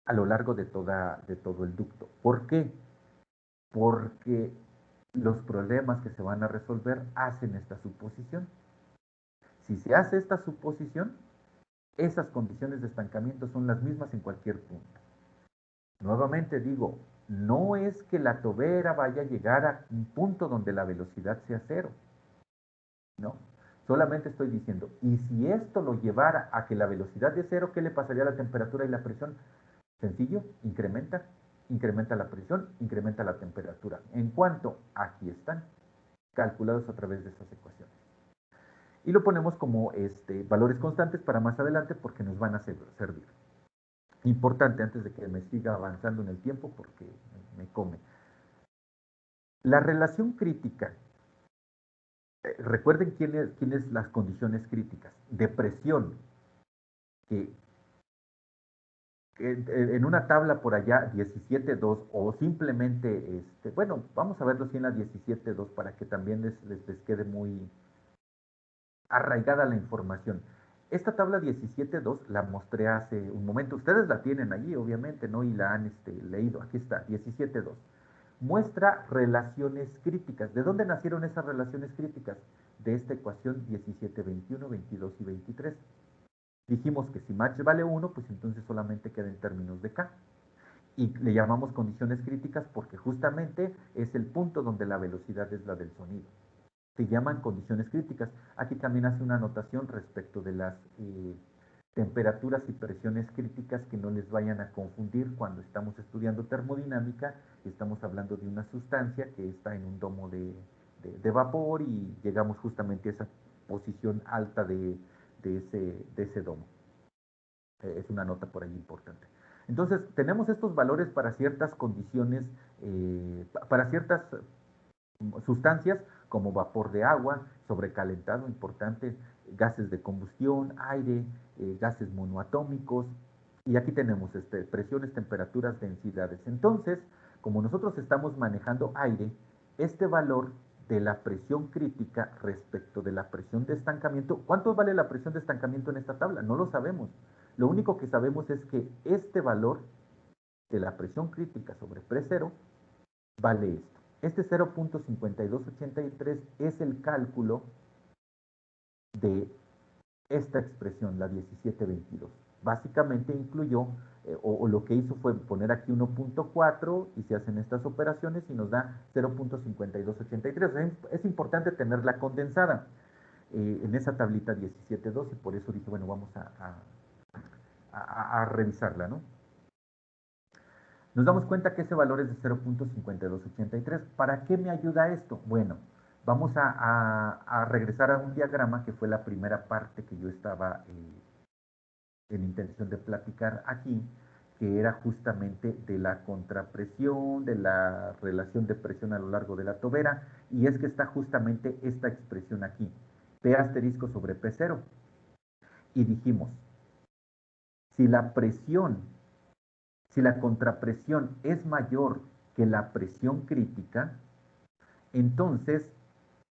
a lo largo de todo el ducto. ¿Por qué? Porque los problemas que se van a resolver hacen esta suposición. Si se hace esta suposición, esas condiciones de estancamiento son las mismas en cualquier punto. Nuevamente digo, no es que la tobera vaya a llegar a un punto donde la velocidad sea cero. No, solamente estoy diciendo, y si esto lo llevara a que la velocidad es cero, ¿qué le pasaría a la temperatura y la presión? Sencillo, incrementa la presión, incrementa la temperatura. En cuanto, aquí están, calculados a través de estas ecuaciones. Y lo ponemos como valores constantes para más adelante porque nos van a servir. Importante antes de que me siga avanzando en el tiempo porque me come. La relación crítica, recuerden quiénes las condiciones críticas. Depresión, que en una tabla por allá 17.2 o simplemente, bueno, vamos a verlo así en la 17.2 para que también les quede muy arraigada la información. Esta tabla 17.2 la mostré hace un momento. Ustedes la tienen allí, obviamente, ¿no? Y la han leído. Aquí está, 17.2. Muestra relaciones críticas. ¿De dónde nacieron esas relaciones críticas? De esta ecuación 17, 21, 22 y 23. Dijimos que si match vale 1, pues entonces solamente queda en términos de K. Y le llamamos condiciones críticas porque justamente es el punto donde la velocidad es la del sonido. Se llaman condiciones críticas. Aquí también hace una anotación respecto de las temperaturas y presiones críticas que no les vayan a confundir cuando estamos estudiando termodinámica y estamos hablando de una sustancia que está en un domo de vapor y llegamos justamente a esa posición alta de ese domo. Es una nota por ahí importante. Entonces, tenemos estos valores para ciertas condiciones, para ciertas sustancias como vapor de agua, sobrecalentado, importante, gases de combustión, aire, gases monoatómicos, y aquí tenemos presiones, temperaturas, densidades. Entonces, como nosotros estamos manejando aire, este valor de la presión crítica respecto de la presión de estancamiento, ¿cuánto vale la presión de estancamiento en esta tabla? No lo sabemos. Lo único que sabemos es que este valor de la presión crítica sobre P0 vale esto. Este 0.5283 es el cálculo de esta expresión, la 1722. Básicamente incluyó, o lo que hizo fue poner aquí 1.4 y se hacen estas operaciones y nos da 0.5283. Es importante tenerla condensada en esa tablita 17.2 y por eso dije, bueno, vamos a revisarla, ¿no? Nos damos cuenta que ese valor es de 0.5283. ¿Para qué me ayuda esto? Bueno, vamos a regresar a un diagrama que fue la primera parte que yo estaba en intención de platicar aquí, que era justamente de la contrapresión, de la relación de presión a lo largo de la tobera, y es que está justamente esta expresión aquí, P asterisco sobre P0. Y dijimos, si la contrapresión es mayor que la presión crítica, entonces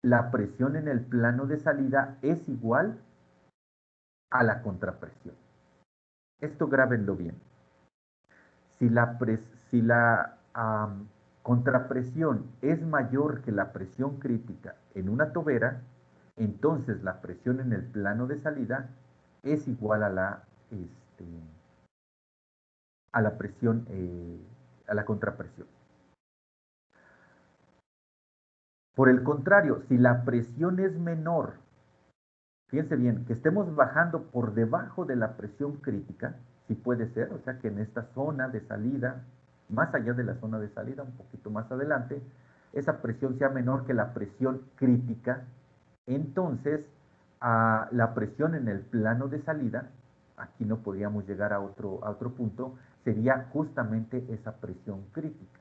la presión en el plano de salida es igual a la contrapresión. Esto grábenlo bien. Si la contrapresión es mayor que la presión crítica en una tobera, entonces la presión en el plano de salida es igual a la presión, a la contrapresión. Por el contrario, si la presión es menor, fíjense bien, que estemos bajando por debajo de la presión crítica, sí puede ser, o sea que en esta zona de salida, más allá de la zona de salida, un poquito más adelante, esa presión sea menor que la presión crítica, entonces la presión en el plano de salida, aquí no podríamos llegar a otro punto, sería justamente esa presión crítica.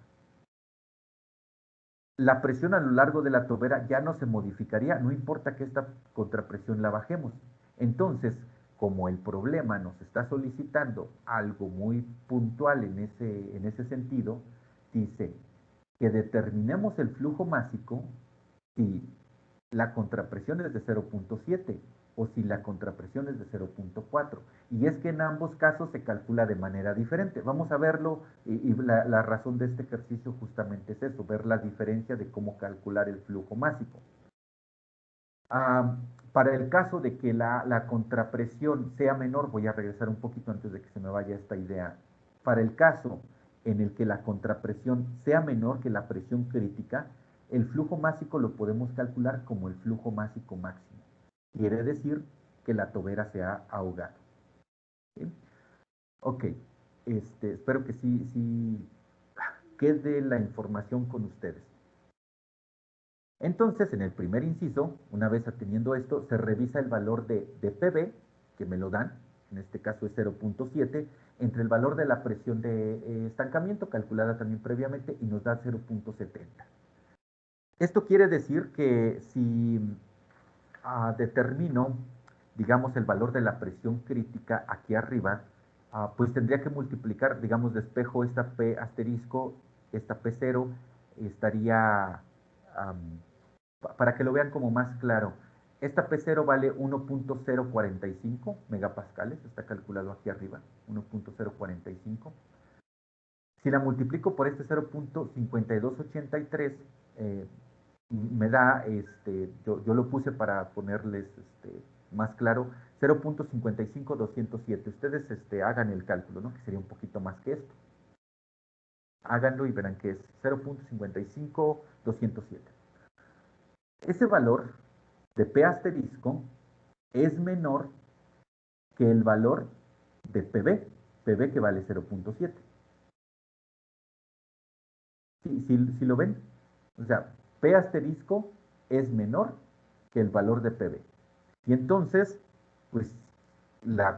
La presión a lo largo de la tobera ya no se modificaría, no importa que esta contrapresión la bajemos. Entonces, como el problema nos está solicitando algo muy puntual en ese sentido, dice que determinemos el flujo másico si la contrapresión es de 0.7 o si la contrapresión es de 0.4. Y es que en ambos casos se calcula de manera diferente. Vamos a verlo y la razón de este ejercicio justamente es eso, ver la diferencia de cómo calcular el flujo másico. Para el caso de que la contrapresión sea menor, voy a regresar un poquito antes de que se me vaya esta idea. Para el caso en el que la contrapresión sea menor que la presión crítica, el flujo másico lo podemos calcular como el flujo másico máximo. Quiere decir que la tobera se ha ahogado. ¿Sí? Ok, espero que sí quede la información con ustedes. Entonces, en el primer inciso, una vez teniendo esto, se revisa el valor de PB, que me lo dan, en este caso es 0.7, entre el valor de la presión de estancamiento, calculada también previamente, y nos da 0.70. Esto quiere decir que si determino, digamos, el valor de la presión crítica aquí arriba, pues tendría que multiplicar, digamos, despejo esta P asterisco, esta P0, estaría, para que lo vean como más claro, esta P0 vale 1.045 megapascales, está calculado aquí arriba, 1.045. Si la multiplico por este 0.5283, me da, yo lo puse para ponerles más claro, 0.55207. Ustedes hagan el cálculo, ¿no? Que sería un poquito más que esto. Háganlo y verán que es 0.55207. Ese valor de P asterisco es menor que el valor de PB, PB que vale 0.7. ¿Sí lo ven? O sea, P asterisco es menor que el valor de PB. Y entonces, pues,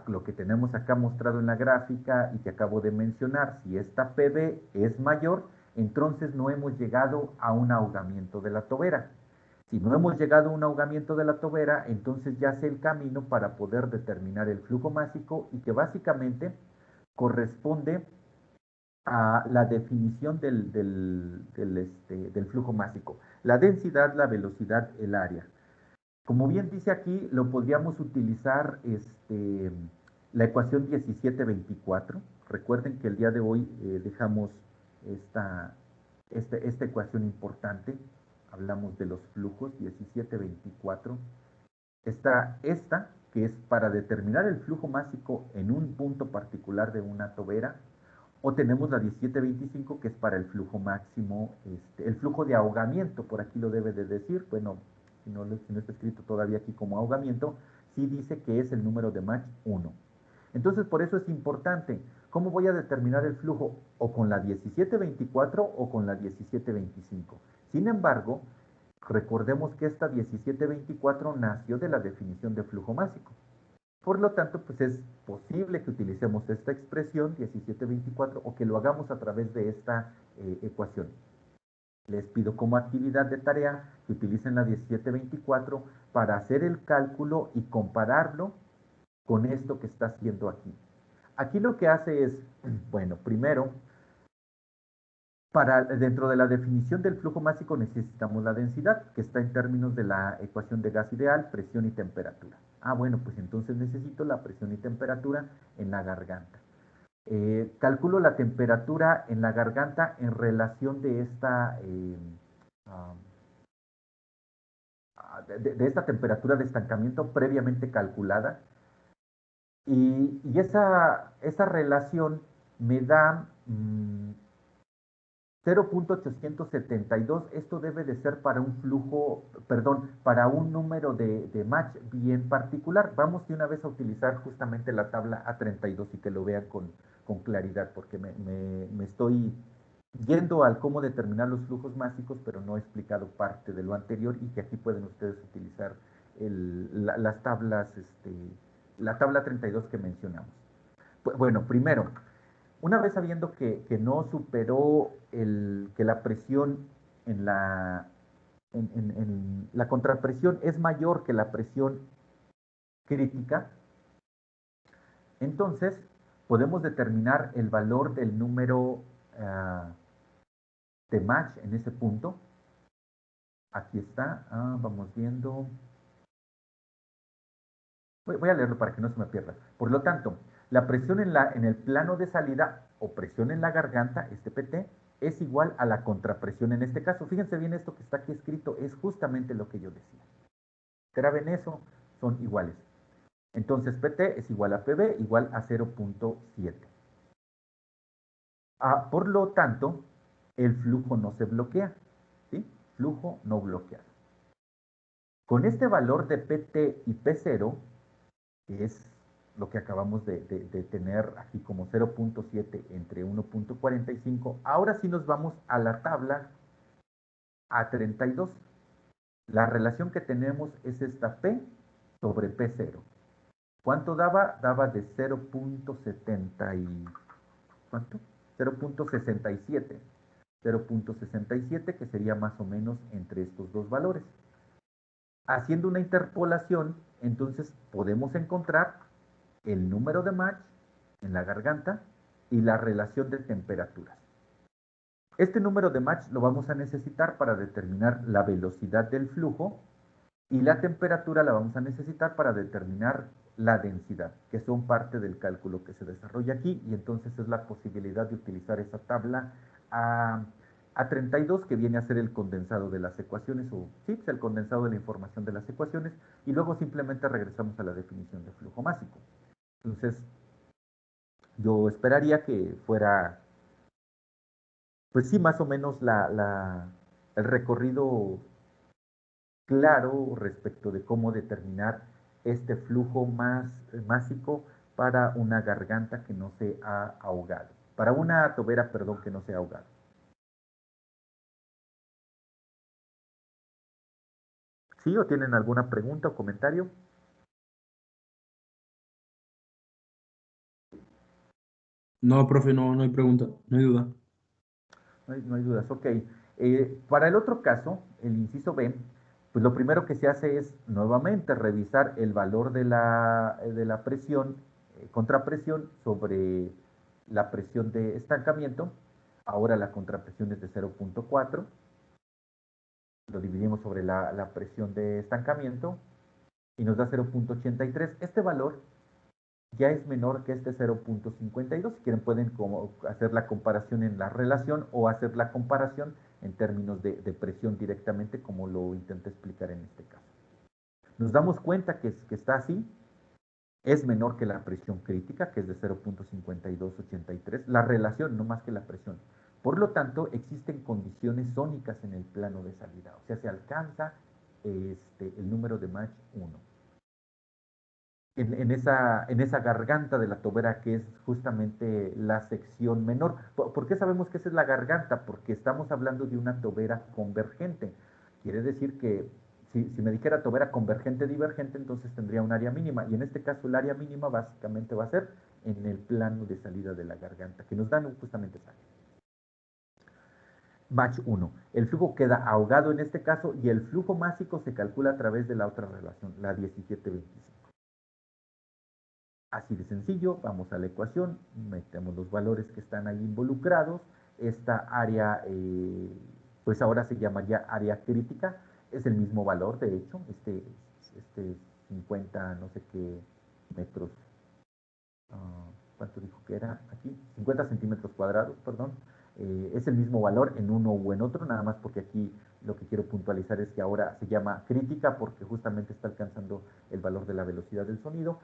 lo que tenemos acá mostrado en la gráfica y que acabo de mencionar, si esta PB es mayor, entonces no hemos llegado a un ahogamiento de la tobera. Si no hemos llegado a un ahogamiento de la tobera, entonces ya sé el camino para poder determinar el flujo másico y que básicamente corresponde a la definición del flujo másico. La densidad, la velocidad, el área. Como bien dice aquí, lo podríamos utilizar la ecuación 1724. Recuerden que el día de hoy dejamos esta ecuación importante. Hablamos de los flujos, 1724. Está esta, que es para determinar el flujo másico en un punto particular de una tobera. O tenemos la 1725, que es para el flujo máximo, el flujo de ahogamiento, por aquí lo debe de decir, bueno, si no está escrito todavía aquí como ahogamiento, sí dice que es el número de Mach 1. Entonces, por eso es importante, ¿cómo voy a determinar el flujo? O con la 1724 o con la 1725. Sin embargo, recordemos que esta 1724 nació de la definición de flujo másico. Por lo tanto, pues es posible que utilicemos esta expresión 1724 o que lo hagamos a través de esta ecuación. Les pido como actividad de tarea que utilicen la 1724 para hacer el cálculo y compararlo con esto que está haciendo aquí. Aquí lo que hace es, bueno, primero, dentro de la definición del flujo másico necesitamos la densidad, que está en términos de la ecuación de gas ideal, presión y temperatura. Bueno, pues entonces necesito la presión y temperatura en la garganta. Calculo la temperatura en la garganta en relación de esta, de esta temperatura de estancamiento previamente calculada. Y esa relación me da 0.872, esto debe de ser para un flujo, perdón, para un número de Mach bien particular. Vamos de una vez a utilizar justamente la tabla A32 y que lo vean con claridad, porque me estoy yendo al cómo determinar los flujos másicos, pero no he explicado parte de lo anterior y que aquí pueden ustedes utilizar las tablas, la tabla 32 que mencionamos. Bueno, primero, una vez sabiendo que no superó que la presión en la contrapresión es mayor que la presión crítica, entonces podemos determinar el valor del número de Mach en ese punto. Aquí está, vamos viendo. Voy a leerlo para que no se me pierda. Por lo tanto, la presión en el plano de salida o presión en la garganta, este PT, es igual a la contrapresión en este caso. Fíjense bien esto que está aquí escrito, es justamente lo que yo decía. Graben eso, son iguales. Entonces, PT es igual a PB, igual a 0.7. Por lo tanto, el flujo no se bloquea, ¿sí? Flujo no bloqueado. Con este valor de PT y P0, que es lo que acabamos de tener aquí como 0.7 entre 1.45. Ahora sí nos vamos a la tabla A32. La relación que tenemos es esta P sobre P0. ¿Cuánto daba? Daba de 0.70 y... ¿cuánto? 0.67. 0.67, que sería más o menos entre estos dos valores. Haciendo una interpolación, entonces podemos encontrar el número de Mach en la garganta y la relación de temperaturas. Este número de Mach lo vamos a necesitar para determinar la velocidad del flujo y la temperatura la vamos a necesitar para determinar la densidad, que son parte del cálculo que se desarrolla aquí, y entonces es la posibilidad de utilizar esa tabla A32, que viene a ser el condensado de las ecuaciones, o sí, el condensado de la información de las ecuaciones, y luego simplemente regresamos a la definición de flujo másico. Entonces, yo esperaría que fuera, pues sí, más o menos el recorrido claro respecto de cómo determinar este flujo másico para una garganta que no se ha ahogado, para una tobera, perdón, que no se ha ahogado. ¿Sí? ¿O tienen alguna pregunta o comentario? No, profe, no hay pregunta, no hay duda. No hay dudas, ok. Para el otro caso, el inciso B, pues lo primero que se hace es nuevamente revisar el valor de la presión, contrapresión sobre la presión de estancamiento. Ahora la contrapresión es de 0.4. Lo dividimos sobre la presión de estancamiento y nos da 0.83. Este valor ya es menor que este 0.52. Si quieren pueden hacer la comparación en la relación o hacer la comparación en términos de presión directamente, como lo intenté explicar en este caso. Nos damos cuenta que está así, es menor que la presión crítica, que es de 0.5283, la relación, no más que la presión. Por lo tanto, existen condiciones sónicas en el plano de salida, o sea, se alcanza el número de Mach 1. En esa garganta de la tobera, que es justamente la sección menor. ¿Por qué sabemos que esa es la garganta? Porque estamos hablando de una tobera convergente. Quiere decir que si me dijera tobera convergente divergente, entonces tendría un área mínima, y en este caso el área mínima básicamente va a ser en el plano de salida de la garganta, que nos dan justamente esa área. Mach 1. El flujo queda ahogado en este caso, y el flujo másico se calcula a través de la otra relación, la 1725. Así de sencillo, vamos a la ecuación, metemos los valores que están ahí involucrados. Esta área, pues ahora se llamaría área crítica, es el mismo valor, de hecho, este 50 no sé qué metros, ¿cuánto dijo que era aquí? 50 centímetros cuadrados, perdón. Es el mismo valor en uno u en otro, nada más porque aquí lo que quiero puntualizar es que ahora se llama crítica porque justamente está alcanzando el valor de la velocidad del sonido.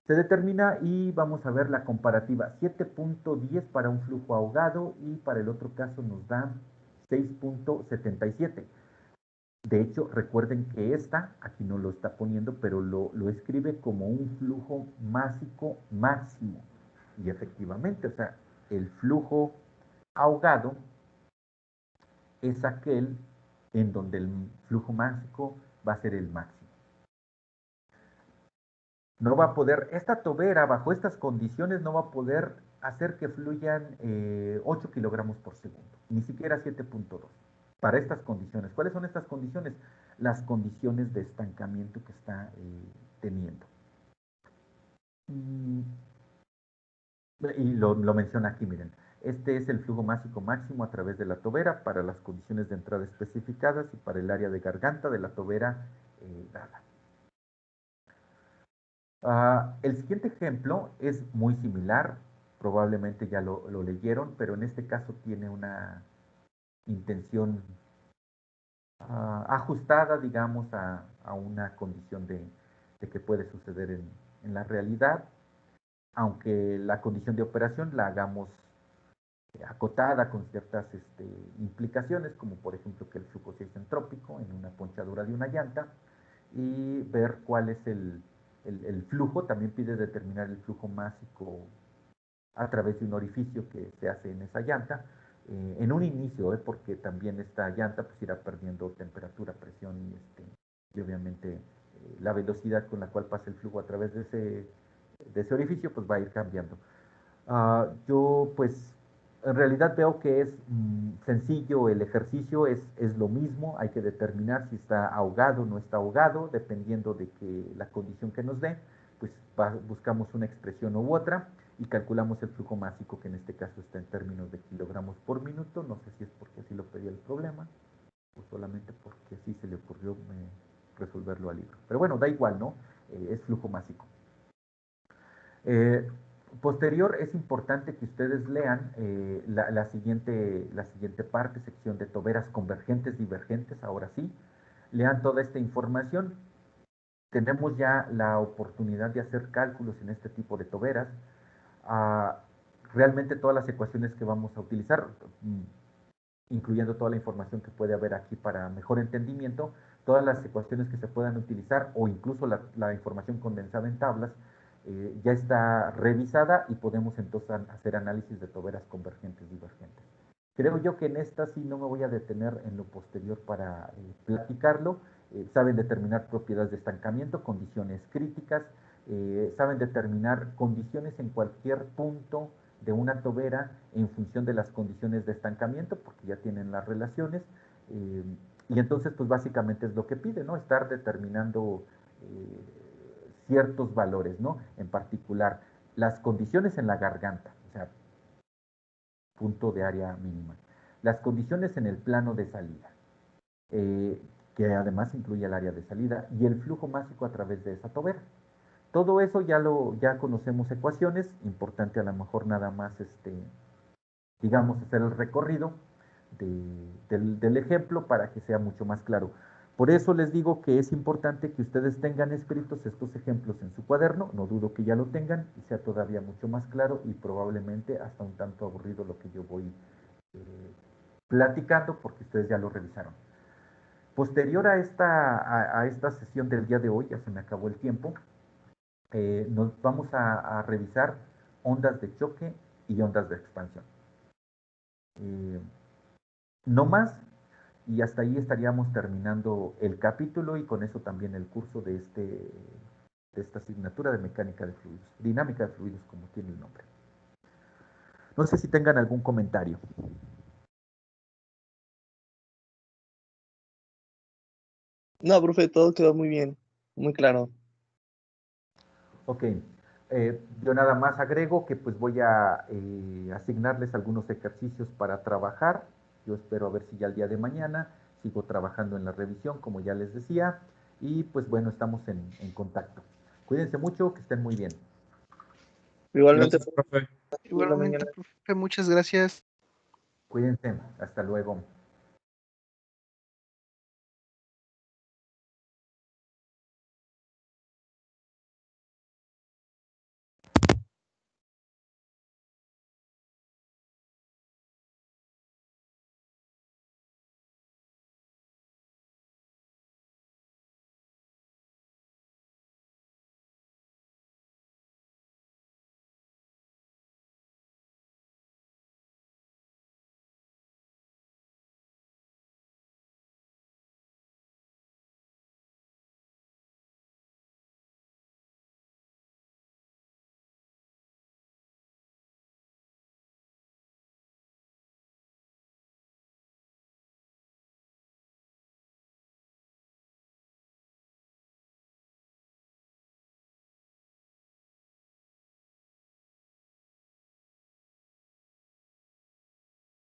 Se determina y vamos a ver la comparativa. 7.10 para un flujo ahogado y para el otro caso nos da 6.77. De hecho, recuerden que aquí no lo está poniendo, pero lo escribe como un flujo másico máximo. Y efectivamente, o sea, el flujo ahogado es aquel en donde el flujo másico va a ser el máximo. No va a poder, esta tobera bajo estas condiciones no va a poder hacer que fluyan 8 kilogramos por segundo, ni siquiera 7.2. Para estas condiciones. ¿Cuáles son estas condiciones? Las condiciones de estancamiento que está teniendo. Y lo menciona aquí, miren. Este es el flujo másico máximo a través de la tobera para las condiciones de entrada especificadas y para el área de garganta de la tobera dada. El siguiente ejemplo es muy similar, probablemente ya lo leyeron, pero en este caso tiene una intención ajustada, digamos, a una condición de que puede suceder en la realidad, aunque la condición de operación la hagamos acotada con ciertas implicaciones, como por ejemplo que el flujo sea isentrópico en una ponchadura de una llanta, y ver cuál es el flujo. También pide determinar el flujo másico a través de un orificio que se hace en esa llanta, en un inicio, porque también esta llanta pues irá perdiendo temperatura, presión y obviamente la velocidad con la cual pasa el flujo a través de ese orificio, pues va a ir cambiando. Yo pues en realidad veo que es sencillo el ejercicio, es lo mismo, hay que determinar si está ahogado o no está ahogado, dependiendo de que la condición que nos dé, pues buscamos una expresión u otra y calculamos el flujo másico, que en este caso está en términos de kilogramos por minuto. No sé si es porque así lo pedía el problema o solamente porque así se le ocurrió resolverlo al libro. Pero bueno, da igual, ¿no? Es flujo másico. Posterior, es importante que ustedes lean la siguiente parte, sección de toberas convergentes, divergentes, ahora sí. Lean toda esta información. Tenemos ya la oportunidad de hacer cálculos en este tipo de toberas. Realmente todas las ecuaciones que vamos a utilizar, incluyendo toda la información que puede haber aquí para mejor entendimiento, todas las ecuaciones que se puedan utilizar o incluso la información condensada en tablas, ya está revisada y podemos entonces hacer análisis de toberas convergentes, divergentes. Creo yo que en esta sí no me voy a detener en lo posterior para platicarlo. Saben determinar propiedades de estancamiento, condiciones críticas, saben determinar condiciones en cualquier punto de una tobera en función de las condiciones de estancamiento, porque ya tienen las relaciones, y entonces pues básicamente es lo que pide, ¿no? Estar determinando ciertos valores, ¿no? En particular, las condiciones en la garganta, o sea, punto de área mínima. Las condiciones en el plano de salida, que además incluye el área de salida, y el flujo másico a través de esa tobera. Todo eso ya conocemos ecuaciones, importante a lo mejor nada más, digamos, hacer el recorrido del ejemplo para que sea mucho más claro. Por eso les digo que es importante que ustedes tengan escritos estos ejemplos en su cuaderno, no dudo que ya lo tengan y sea todavía mucho más claro y probablemente hasta un tanto aburrido lo que yo voy platicando porque ustedes ya lo revisaron. Posterior a esta sesión del día de hoy, ya se me acabó el tiempo, nos vamos a revisar ondas de choque y ondas de expansión. No más, y hasta ahí estaríamos terminando el capítulo y con eso también el curso de esta asignatura de mecánica de fluidos, dinámica de fluidos, como tiene el nombre. No sé si tengan algún comentario. No, profe, todo quedó muy bien, muy claro. Ok, yo nada más agrego que pues voy a asignarles algunos ejercicios para trabajar. Yo espero a ver si ya el día de mañana sigo trabajando en la revisión, como ya les decía, y pues bueno, estamos en contacto. Cuídense mucho, que estén muy bien. Igualmente, Gracias, profe. por la mañana. Igualmente, profe, muchas gracias. Cuídense, hasta luego.